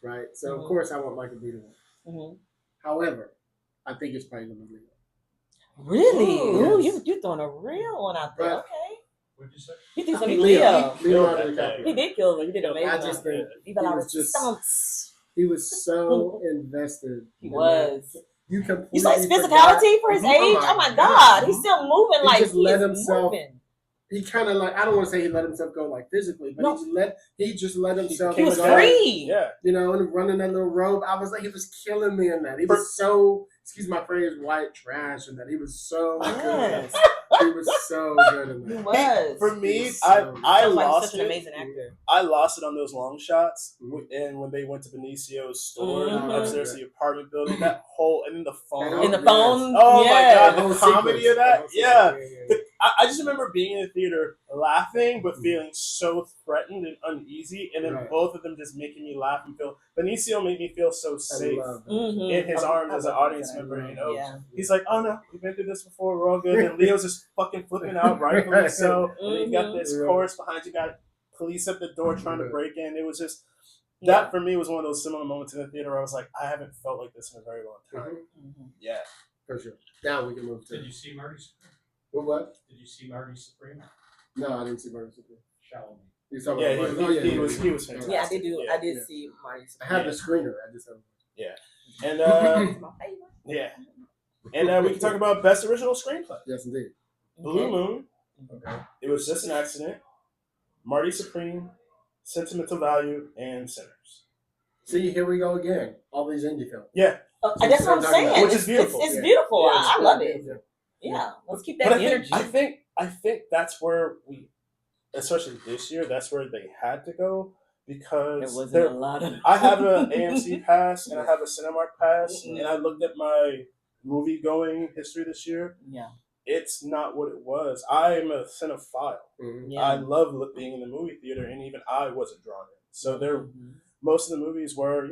right? So of course I want Michael B to win. However, I think it's probably gonna be Leo. Really? Ooh, Yes. you throwing a real one out there. But- Okay. What'd you say? You think it's gonna be Leo? Leonardo He DiCaprio. He did kill it. He did amazing. I just think Even he out was of just- stunts. he was so invested. He in was. that. You completely You saw his forgot- physicality for his age? Oh my God. He's still moving He like just let he's himself- moving. He kind of like, I don't want to say he let himself go like physically, but No. he just let himself He was go, free. Yeah. you know, and running that little robe. I was like, he was killing me in that. He was so, excuse my phrase, white trash in that. He was so Yes. good. He was so good in He that. was. For me, He was I so good. That's why he's lost such an it. amazing actor. I lost it on those long shots, Mhm. and when they went to Benicio's store Mhm. upstairs to the apartment building, that whole and then the phone. In the phone. Oh my yeah. God, the whole comedy sequence. of that, The whole yeah. sequence, I just remember being in the theater laughing, but feeling so threatened and uneasy, and then Right. both of them just making me laugh and feel. Benicio made me feel so I safe love that. Mhm. in his arms as an love audience that. member. You know, Yeah. he's like, "Oh no, we've been through this before. We're all good." And Leo's just fucking flipping out, rightfully so. And then you got this Mhm. chorus behind you, got police at the door trying to Right. break in. It was just Yeah. that for me was one of those similar moments in the theater where I was like, I haven't felt like this in a very long time. Mhm. Yeah. For sure. Now we can move Did to you see Marty Supreme? what? Did you see Marty Supreme? No, I didn't see Burger Supreme. Shallow Me. You saw Yeah, Burger- he was Yeah, I fantastic. did do. Yeah. I did Yeah. see Marty. I have the screener. I just haven't. And It's my favorite. yeah. And we can talk about best original screenplay. Yes, indeed. Blue Okay. Moon, Okay. It Was Just an Accident, Marty Supreme, Sentimental Value, and Sinners. See, here we go again. All these indie films. Yeah. That's what I'm saying. Which is beautiful. It's Yeah. beautiful. Yeah, I love it. Yeah. Yeah, let's keep But that energy. I think that's where we, especially this year, that's where they had to go There because wasn't there- a lot of. I have an AMC pass and I have a Cinemark pass, Mhm. and I looked at my movie going history this year. Yeah. It's not what it was. I'm a cinephile. Mhm. Yeah. I love being in the movie theater, and even I wasn't drawn in. So there, Mhm. most of the movies were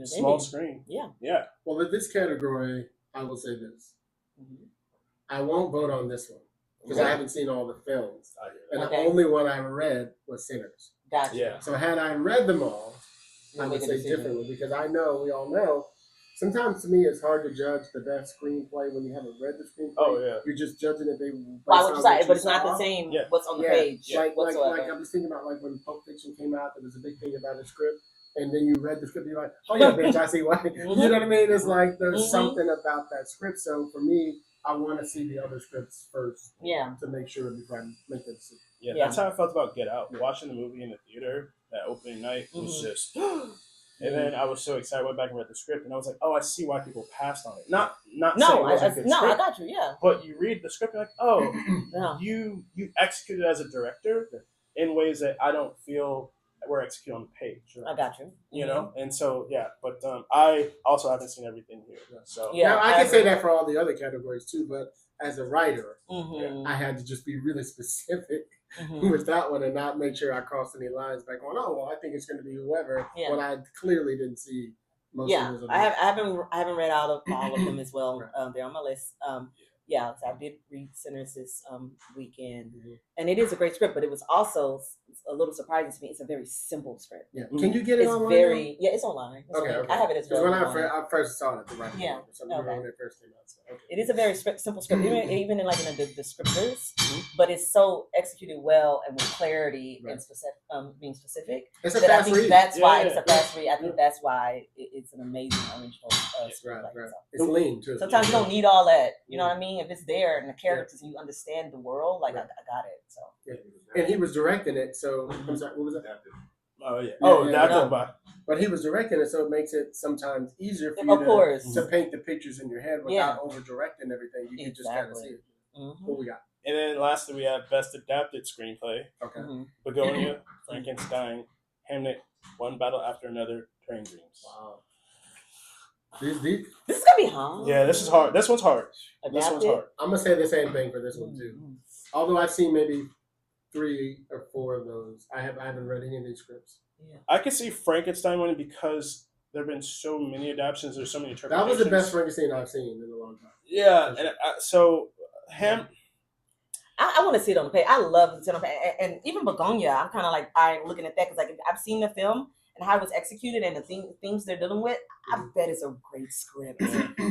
small Indie. screen. Yeah. Yeah. Well, in this category, I will say this. Mhm. I won't vote on this one because I haven't seen all the films. And Okay. the only one I read was Sinners. Gotcha. Yeah. So had I read them all, You'll I would make a say decision. differently because I know, we all know, sometimes to me it's hard to judge the best screenplay when you haven't read the screenplay. Oh yeah. You're just judging it. Why would you say? But it's not the same. Yeah. What's on the Yeah. page Like whatsoever. I was thinking about like when Pulp Fiction came out, there was a big thing about the script. And then you read the script, you're like, oh yeah, bitch, I see why. You know what I mean? It's like there's Mhm. something about that script. So for me, I want to see the other scripts first Yeah. to make sure before I make that decision. Yeah, Yeah. that's how I felt about Get Out. Watching the movie in the theater, that opening night was Mhm. just. And then I was so excited. I went back and read the script, and I was like, "Oh, I see why people passed on it." Not saying No, it wasn't a good I script, got you. Yeah. but you read the script, and like, "Oh, Yeah. you executed as a director in ways that I don't feel were executed on the page." I got you. You know, and so yeah. But I also haven't seen everything here, so Yeah, now, I I can say agree. that for all the other categories too, but as a writer, Mhm. I had to just be really specific Mhm. with that one and not make sure I crossed any lines by going, oh, well, I think it's going to be whoever, Yeah. when I clearly didn't see most Yeah, of those. I haven't read all of them as well. Right. They're on my list. Yeah, so I did read Sinners this weekend, Mhm. and it is a great script, but it was also a little surprising to me. It's a very simple script. Yeah. Can you get it It's online? very it's online. It's Okay, on- okay. I have it as Because well. when I first saw it, the writing Yeah, or something, okay. when it first came out. So, okay. It is a very simple script, even in like in the descriptors, Mhm. but it's so executed well and with clarity Right. and being specific. It's a That I fast think read. that's why Yeah. it's a fast read. I think that's why it's an amazing original Right, screenplay. right. So. It's lean too. Sometimes you don't need all that. You know what I mean? If it's there and the characters and you understand the world, like Right. I got it. So Yeah. And he was directing it, so I'm sorry, what was that? Oh yeah. Yeah, Oh, yeah, that's yeah. about. But he was directing it, so it makes it sometimes easier for you of course. to paint the pictures in your head without over directing everything. You can just kind of see Exactly. it. Mhm. What we got? And then lastly, we have Best Adapted Screenplay: Okay. Mhm. Begonia, Frankenstein, Hamlet, One Battle After Another, Train Dreams. Wow. These, This is gonna be hard. Yeah, this is hard. This one's hard. This one's Adapted? hard. I'm gonna say the same thing for this one too. Mhm. Although I've seen maybe 3 or 4 of those, I haven't read any of these scripts. Yeah. I could see Frankenstein winning because there have been so many adaptations. There's so many That interpretations. was the best Frankenstein I've seen in a long time. Yeah, and so I want to see it on the page. I love to see it on the page. And even Begonia, I'm kind of like I'm looking at that because like I've seen the film and how it was executed and the themes they're dealing with. I bet it's a great script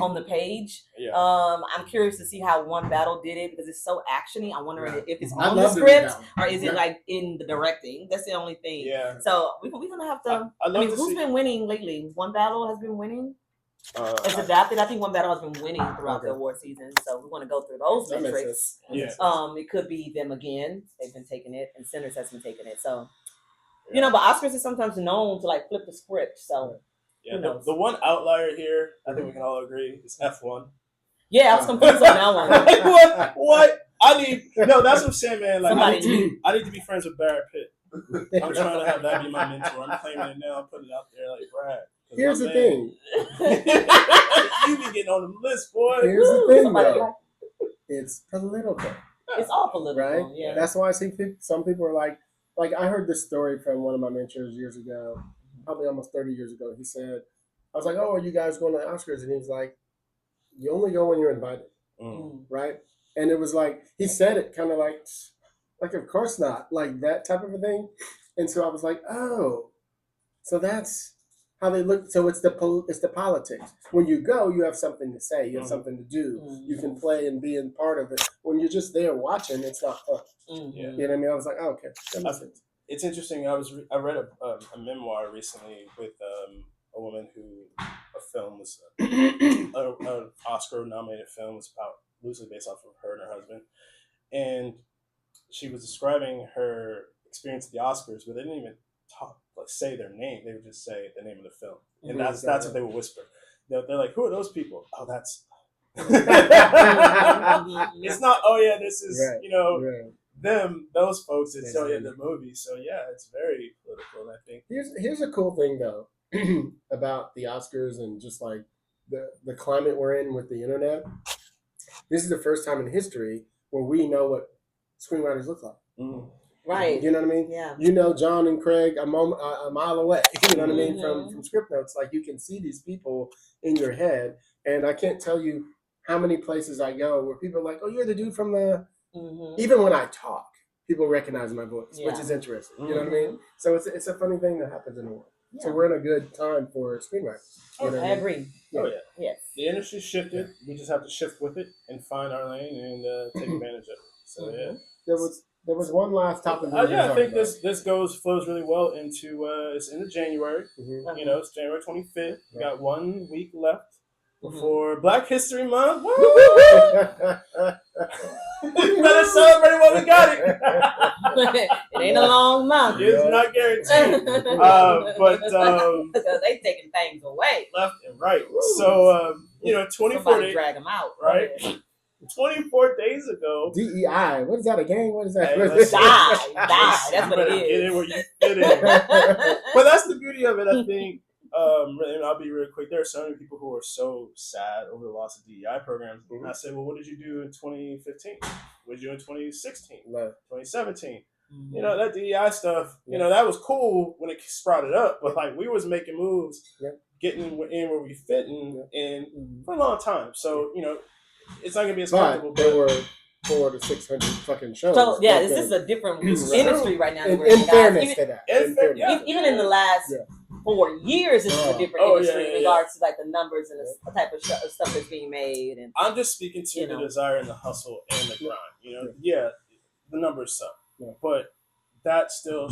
on the page. Yeah. I'm curious to see how One Battle did it because it's so actiony. I'm wondering Right. if it's I'd on the love to read script that one. or is Yeah. it like in the directing. That's the only thing. Yeah. So we're gonna have to. I'd love to who's see- been winning lately? One Battle has been winning. It's I- adapted. I think One Battle has been winning throughout the Okay. award season. So we want to go through those That makes metrics. Yeah. It could be them again. They've been taking it, and Sinners has been taking it. So, you know, but Oscars is sometimes known to like flip the script. So, Yeah, who knows? the one outlier here, I think we can all agree, is F1. yeah, I was confused on that one. Like, what? What? No, that's what I'm saying, man. Like, I Somebody- need to be friends with Brad Pitt. I'm trying to have that be my mentor. I'm claiming it now. I'm putting it out there like Brad. 'Cause Here's my the man- thing. You be getting on the list, boy. Here's the thing, Somebody- though. It's political, It's all political, right? yeah. That's why I see some people are like I heard this story from one of my mentors years ago, probably almost 30 years ago. He said, I was like, oh, are you guys going to the Oscars? And he was like, you only go when you're invited, Mm. right? And it was like, he said it kind of like, of course not, like that type of a thing. And so I was like, oh, so that's how they look. So it's the politics. When you go, you have something to say. You have something to do. You can play and be in part of it. When you're just there watching, it's not fun. Mhm. Yeah. You know what I mean? I was like, oh, okay, that makes sense. It's interesting. I read a memoir recently with a woman who a film was an Oscar nominated film was about loosely based off of her and her husband, and she was describing her experience at the Oscars, but they didn't even say their name. They would just say the name of the film, and Mhm. that's what they would whisper. They're like, "Who are those people?" Oh, that's. It's not. Oh yeah, this is Right. Right. them. Those folks. It's Exactly. the movie. So yeah, it's very political. I think. Here's a cool thing though about the Oscars and just like the climate we're in with the internet. This is the first time in history where we know what screenwriters look like. Mm. Right. You know what I mean? Yeah. You know John and Craig a mile away. You know what I mean? Mhm. From script notes, like you can see these people in your head, and I can't tell you how many places I go where people are like, "Oh, you're the dude from the." Mhm. Even when I talk, people recognize my voice, which Yeah. is interesting. You know what I mean? So it's a funny thing that happens in the world. So Yeah. we're in a good time for screenwriters. You know what I I mean? agree. Oh yeah. Yes. The industry shifted. We just have to shift with it and find our lane and take advantage of it. So yeah. There was one last topic. we were Yeah, I gonna think talk about. this flows really well into it's into January. Mhm. You know, it's January 25th. We got 1 week left Mhm. before Black History Month. Woo! We better celebrate while we got it. It ain't a long month. It's not guaranteed. But Because they taking things away. left and right. So 24 Somebody days, drag them out. right? 24 days ago. DEI. What is that? A gang? What is that? Hey, listen. Die. That's You what it better is. Get in where you fit in. But that's the beauty of it, I think. And I'll be real quick. There are so many people who are so sad over the loss of DEI programs. Mm-hmm. And I say, well, what did you do in 2015? What did you do in 2016? Love. 2017? Mhm. You know, that DEI stuff, you know, that was cool when it sprouted up, but like we was making moves, getting in where we fit in for a long time. So, you know, it's not going to be as comfortable. But there were 400 to 600 fucking shows. So yeah, this is a different industry right now. In fairness to that. Even in the last 4 years, this is a different industry in regards to like the numbers and the type of stuff that's being made. And I'm just speaking to the desire and the hustle and the grind. You know, the numbers suck, but that still,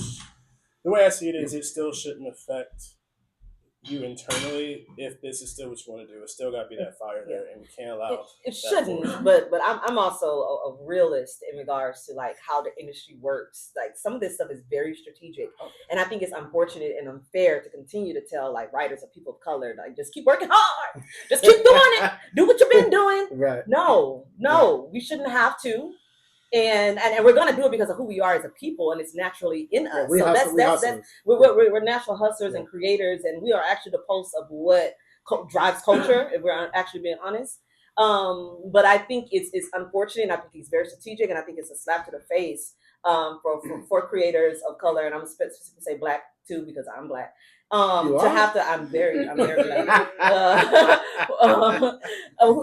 the way I see it is, it still shouldn't affect you internally if this is still what you want to do. It's still got to be that fire there, and we can't allow it shouldn't. But I'm also a realist in regards to like how the industry works. Like some of this stuff is very strategic, and I think it's unfortunate and unfair to continue to tell like writers or people of color like just keep working hard, just keep doing it, do what you've been doing. Right? No, we shouldn't have to. And we're gonna do it because of who we are as a people, and it's naturally in us. So we're natural hustlers and creators, and we are actually the pulse of what drives culture. If we're actually being honest, but I think it's unfortunate. And I think it's very strategic, and I think it's a slap to the face for creators of color, and I'm specifically say Black too because I'm Black. I'm very Black.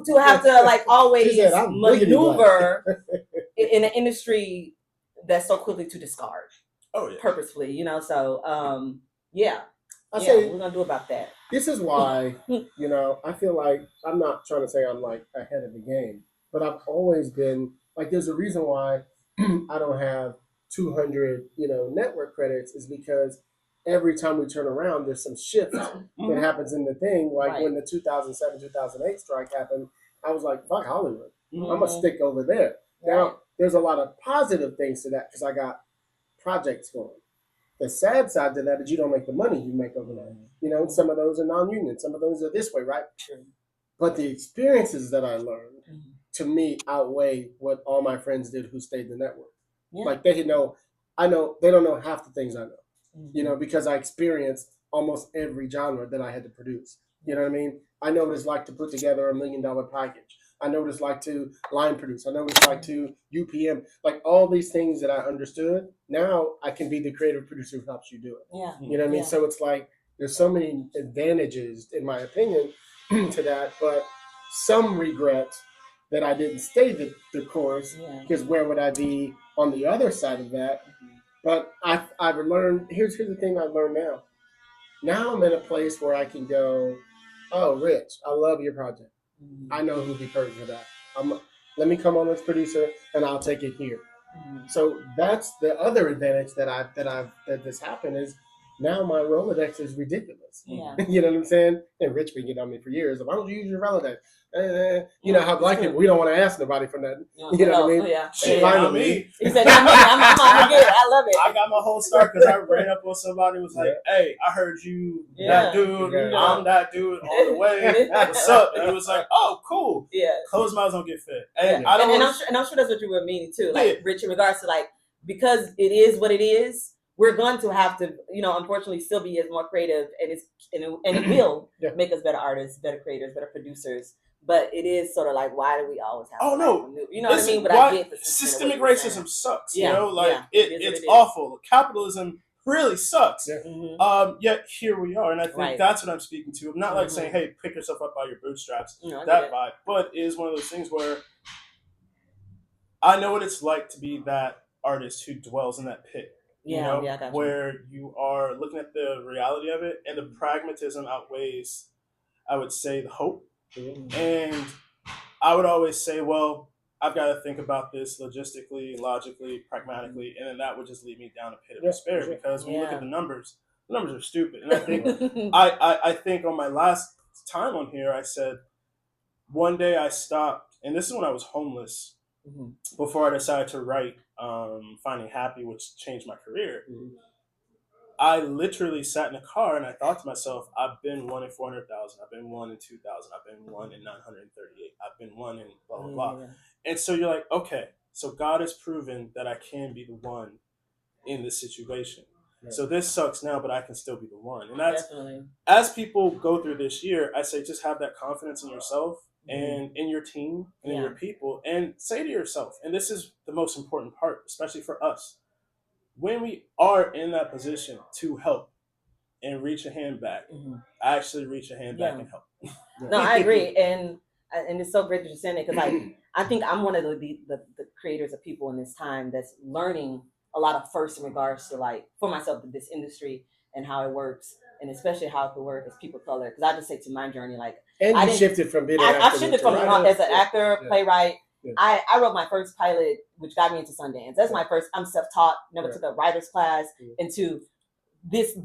To have to like always maneuver in an industry that's so quickly to discard. Purposefully, you know. So we're gonna do about that. This is why, you know, I feel like I'm not trying to say I'm like ahead of the game, but I've always been like, there's a reason why I don't have 200, you know, network credits is because every time we turn around, there's some shift that happens in the thing. Like when the 2007, 2008 strike happened, I was like, fuck Hollywood. I'm going to stick over there. Now, there's a lot of positive things to that because I got projects going. The sad side to that is you don't make the money you make over there. You know, some of those are non-union. Some of those are this way, right? But the experiences that I learned, to me, outweigh what all my friends did who stayed in the network. Like they know, they don't know half the things I know. You know, because I experienced almost every genre that I had to produce. You know what I mean? I know what it's like to put together $1 million package. I know what it's like to line produce. I know what it's like to UPM. Like all these things that I understood, now I can be the creative producer who helps you do it. You know what I mean? So it's like there's so many advantages, in my opinion, to that, but some regret that I didn't stay the course because where would I be on the other side of that? But I've learned, here's the thing I've learned now. Now I'm in a place where I can go, oh, Rich, I love your project. I know who'd be perfect for that. Let me come on as producer and I'll take it here. So that's the other advantage that this happened is now my Rolodex is ridiculous. You know what I'm saying? And Rich been getting on me for years. Why don't you use your Rolodex? You know how Black people, we don't want to ask nobody for nothing. You know what I mean? Finally, he said, "Not me. I'm good. I love it." I got my whole start because I ran up on somebody who was like, "Hey, I heard you, that dude. I'm that dude all the way. What's up?" And he was like, "Oh, cool. Closed mouths don't get fed." And I'm sure that's what you were meaning too, like Rich, in regards to like because it is what it is. We're going to have to, you know, unfortunately, still be as more creative, and it will make us better artists, better creators, better producers. But it is sort of like, why do we always have? Oh no, you know what I mean? But I get the systemic racism sucks. You know, like it's awful. Capitalism really sucks. Yet here we are, and I think that's what I'm speaking to. I'm not like saying, "Hey, pick yourself up by your bootstraps." That vibe, but it is one of those things where I know what it's like to be that artist who dwells in that pit. Where you are looking at the reality of it, and the pragmatism outweighs, I would say, the hope. And I would always say, well, I've got to think about this logistically, logically, pragmatically, and then that would just lead me down a pit of despair because when you look at the numbers are stupid. And I think I think on my last time on here, I said one day I stopped, and this is when I was homeless before I decided to write Finding Happy, which changed my career. I literally sat in a car and I thought to myself, I've been 1 in 400,000. I've been 1 in 2,000. I've been 1 in 938. I've been 1 in blah, blah, blah. And so you're like, okay, so God has proven that I can be the one in this situation. So this sucks now, but I can still be the one. And that's, Definitely. as people go through this year, I say just have that confidence in yourself and in your team and in your people, and say to yourself, and this is the most important part, especially for us, when we are in that position to help and reach a hand back, actually reach a hand back and help. No, I agree, and it's so great that you're saying it, because I think I'm one of the creators of people in this time that's learning a lot of first in regards to, like, for myself, this industry and how it works, and especially how it could work as people of color. Because I just say to my journey, like, And you shifted from being an actor. I shifted from as an actor, playwright. Yeah. I wrote my first pilot, which got me into Sundance. That's my first. I'm self-taught. Never took a writer's class. Into this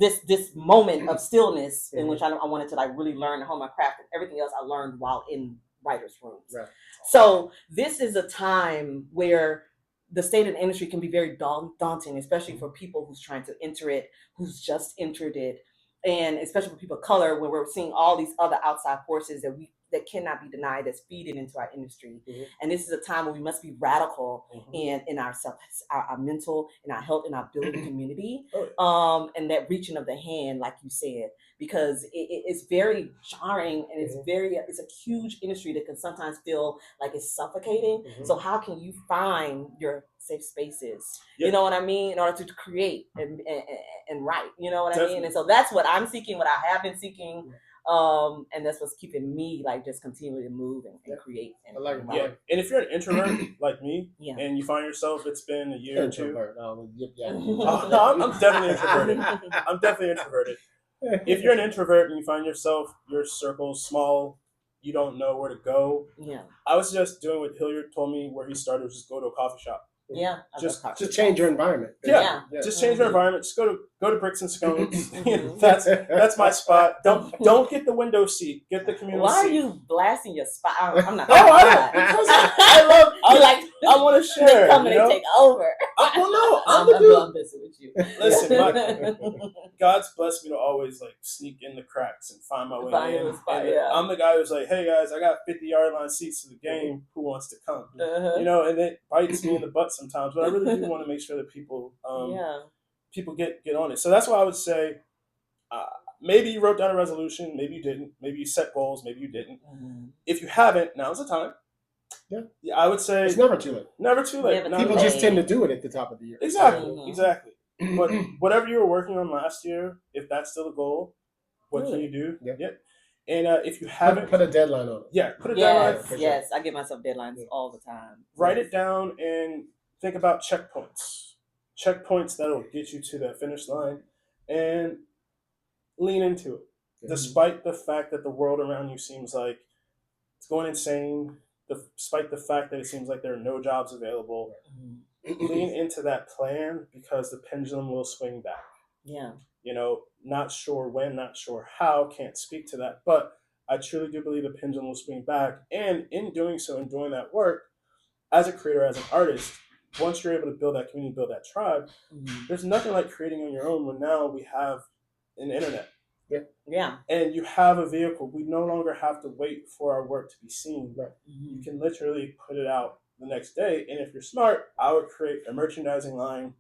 moment of stillness in which I wanted to, like, really learn and hone my craft, and everything else I learned while in writers' rooms. Right. So this is a time where the state of the industry can be very daunting, especially for people who's trying to enter it, who's just entered it, and especially for people of color, where we're seeing all these other outside forces that cannot be denied, that's feeding into our industry. And this is a time where we must be radical in ourselves, our mental, and our health, and our building community, and that reaching of the hand, like you said, because it's very jarring, and it's a huge industry that can sometimes feel like it's suffocating. So how can you find your safe spaces, you know what I mean, in order to create and write, you know what I mean? And so that's what I'm seeking, what I have been seeking. And that's what's keeping me, like, just continuing to move and create. And, and if you're an introvert like me, and you find yourself, it's been a year or two. I'm definitely introverted. I'm definitely introverted. If you're an introvert and you find yourself, your circle's small, you don't know where to go. I was just doing what Hilliard told me where he started, was just go to a coffee shop. Just change your environment. Just change your environment. Just go to Bricks and Scones. That's my spot. Don't get the window seat. Get the community Why seat. are you blasting your spot? I'm not. I want to share. They come and they take over. I'm busy with you. Listen, God's blessed me to always, like, sneak in the cracks and find my way in. I'm the guy who's like, hey guys, I got 50-yard line seats to the game. Who wants to come? You know, and it bites me in the butt sometimes, but I really do want to make sure that people people get on it. So that's why I would say, maybe you wrote down a resolution, maybe you didn't, maybe you set goals, maybe you didn't. If you haven't, now's the time. I would say it's never too late. Never too late. People just tend to do it at the top of the year. Exactly. But whatever you were working on last year, if that's still a goal, what can you do? And if you haven't, put a deadline on it. Put a deadline. Yes, I give myself deadlines all the time. Write it down and think about checkpoints that'll get you to that finish line, and lean into it. Despite the fact that the world around you seems like it's going insane, despite the fact that it seems like there are no jobs available, lean into that plan, because the pendulum will swing back. You know, not sure when, not sure how, can't speak to that, but I truly do believe the pendulum will swing back. And in doing so, in doing that work, as a creator, as an artist, once you're able to build that community, build that tribe, there's nothing like creating on your own when now we have an internet. And you have a vehicle. We no longer have to wait for our work to be seen. You can literally put it out the next day. And if you're smart, I would create a merchandising line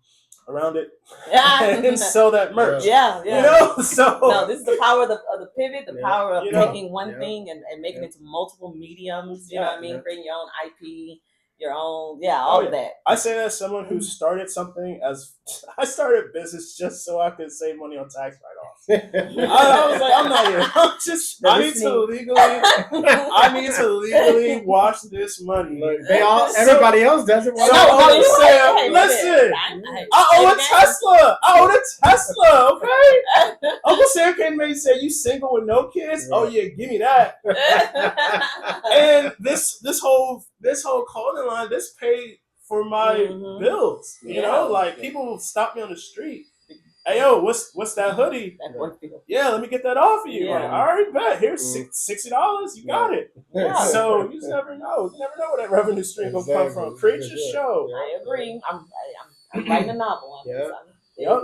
around it and sell that merch. You know? So no, this is the power of the pivot, the power of taking one thing and making it to multiple mediums, you know what I mean? Creating your own IP, your own, all of that. I say that as someone who started something I started a business just so I could save money on tax write-offs. I was like, I'm not here. I need to legally wash this money. Everybody else does it. Listen, I own a Tesla. Okay. Uncle Sam came and said, "You single with no kids? Oh yeah, give me that." And this whole clothing line, this paid for my bills. You know, like people stop me on the street. Hey yo, what's that hoodie? Yeah, let me get that off of you. Like, all right, bet. Here's $60. You got it. So you just never know. You never know where that revenue stream gonna come from. Create your show. I agree. I'm writing a novel. Get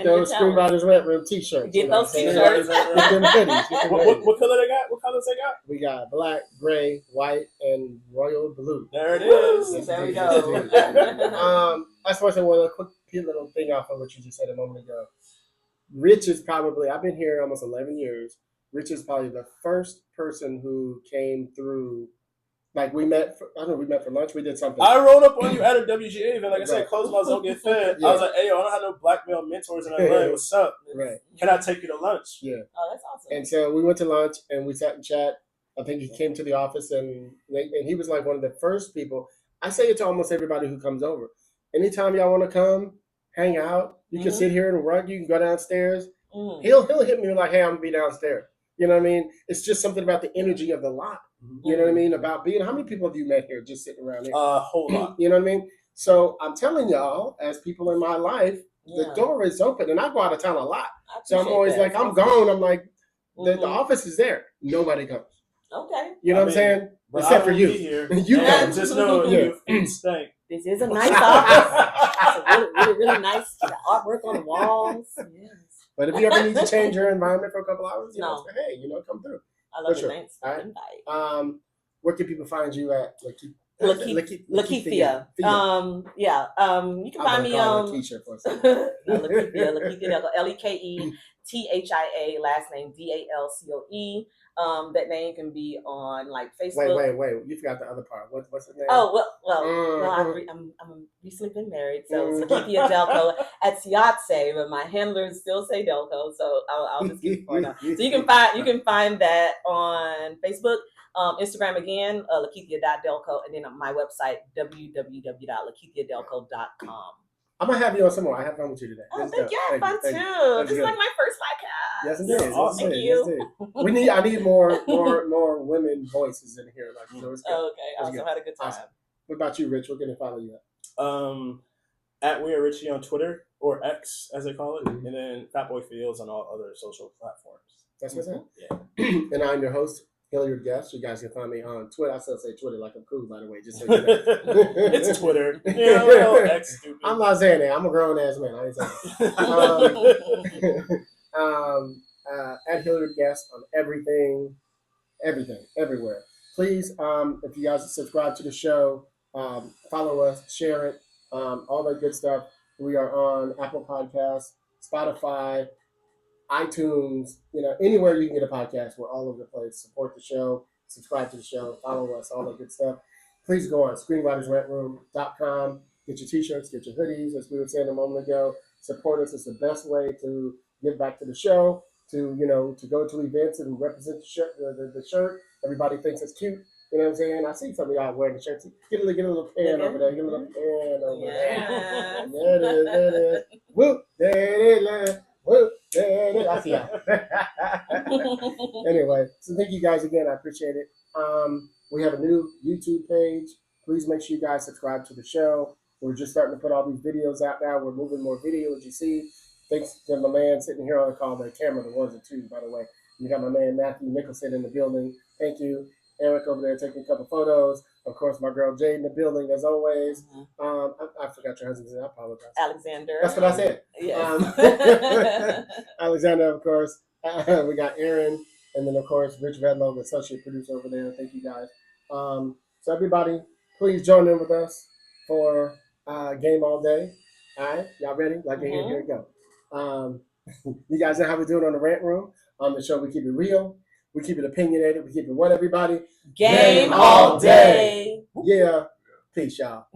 those Screenwriters Rantroom t-shirts. Get those t-shirts. Get them hoodies. What color they got? What colors they got? We got black, gray, white, and royal blue. There it is. There we go. I just want to say one quick a little thing off of what you just said a moment ago. Rich is probably, I've been here almost 11 years. Rich is probably the first person who came through. Like we met for lunch. We did something. I rolled up on you at a WGA event. Like I said, Right. closed mouths don't get fed. Yeah. I was like, hey, yo, I don't have no black male mentors in LA. What's up? Right. Can I take you to lunch? Yeah. Oh, that's awesome. And so we went to lunch and we sat and chat. I think he came to the office and he was like one of the first people. I say it to almost everybody who comes over. Anytime y'all want to come, hang out, you can sit here and work. You can go downstairs. He'll hit me like, hey, I'm gonna be downstairs. You know what I mean? It's just something about the energy of the lot. You know what I mean? About being, how many people have you met here just sitting around here? A whole lot. You know what I mean? So I'm telling y'all, as people in my life, the door is open, and I go out of town a lot. So I'm always like, I'm gone. I'm like, the office is there. Nobody comes. Okay. You know what I'm saying? But Except I for will you. be here. You And come. just know your feet stink. This is a nice office. It's a really nice artwork on the walls. Yes. But if you ever need to change your environment for a couple hours, you know, No. say, hey, come through. I love For the sure. nice All right. invite. Where can people find you at? Lekethia. You can find me on Lekethia for a second. Lekethia Dalcoe, Lethia, last name Dalcoe. That name can be on like Facebook. Wait. You forgot the other part. What's his name? Oh I'm recently been married, so it's Lekethia Dalcoe at Siatse, but my handlers still say Delco, so I'll just keep it now. So you can find that on Facebook, Instagram again, Lekethia.Dalcoe, and then on my website www.lekethiadalcoe.com. I'm gonna have you on some more. I have fun with you today. Oh, thank you. I had fun too. That's This is good. like my first podcast. Yes, it is. Awesome. Thank you. I need more women voices in here. Like, so it's good. Okay, I That's also good. had a good time. Awesome. What about you, Rich? We're gonna follow you at. At We Are Richie on Twitter, or X as they call it, and then Fatboy Fields on all other social platforms. That's what's up. Yeah. And I'm your host, Hilliard Guest. You guys can find me on Twitter. I still say Twitter like I'm cool, by the way. Just so you know. It's Twitter. Yeah, well, X stupid. I'm not saying that. I'm a grown ass man. I ain't saying that. At Hilliard Guest on everything, everywhere. Please, if you guys subscribe to the show, follow us, share it, all that good stuff. We are on Apple Podcasts, Spotify, iTunes, anywhere you can get a podcast. We're all over the place. Support the show, subscribe to the show, follow us, all that good stuff. Please go on Screenwritersrantroom.com. Get your t-shirts, get your hoodies, as we were saying a moment ago. Support us. It's the best way to give back to the show, to go to events and represent the shirt. Everybody thinks it's cute. You know what I'm saying? I see some of y'all wearing the shirts. Get a little pen over there. Get a little pen over there. There it is. Whoop, there it is. Whoop, there it is. I see y'all. Anyway, so thank you guys again. I appreciate it. We have a new YouTube page. Please make sure you guys subscribe to the show. We're just starting to put all these videos out now. We're moving more video, as you see. Thanks to my man sitting here on the call, the camera, the ones and twos, by the way. You got my man Matthew Nicholson in the building. Thank you. Eric over there taking a couple photos. Of course, my girl Jade in the building, as always. I forgot your husband's name. I apologize. Alexander. That's what I said. Yes. Alexander, of course. We got Aaron. And then, of course, Rich Vedlow, the associate producer over there. Thank you, guys. So, everybody, please join in with us for Game All Day. All right? Y'all ready? Here we go. You guys know how we do it on the Rant Room. On the show, we keep it real. We keep it opinionated. We keep it what, everybody? Game all day. Yeah. Peace, y'all.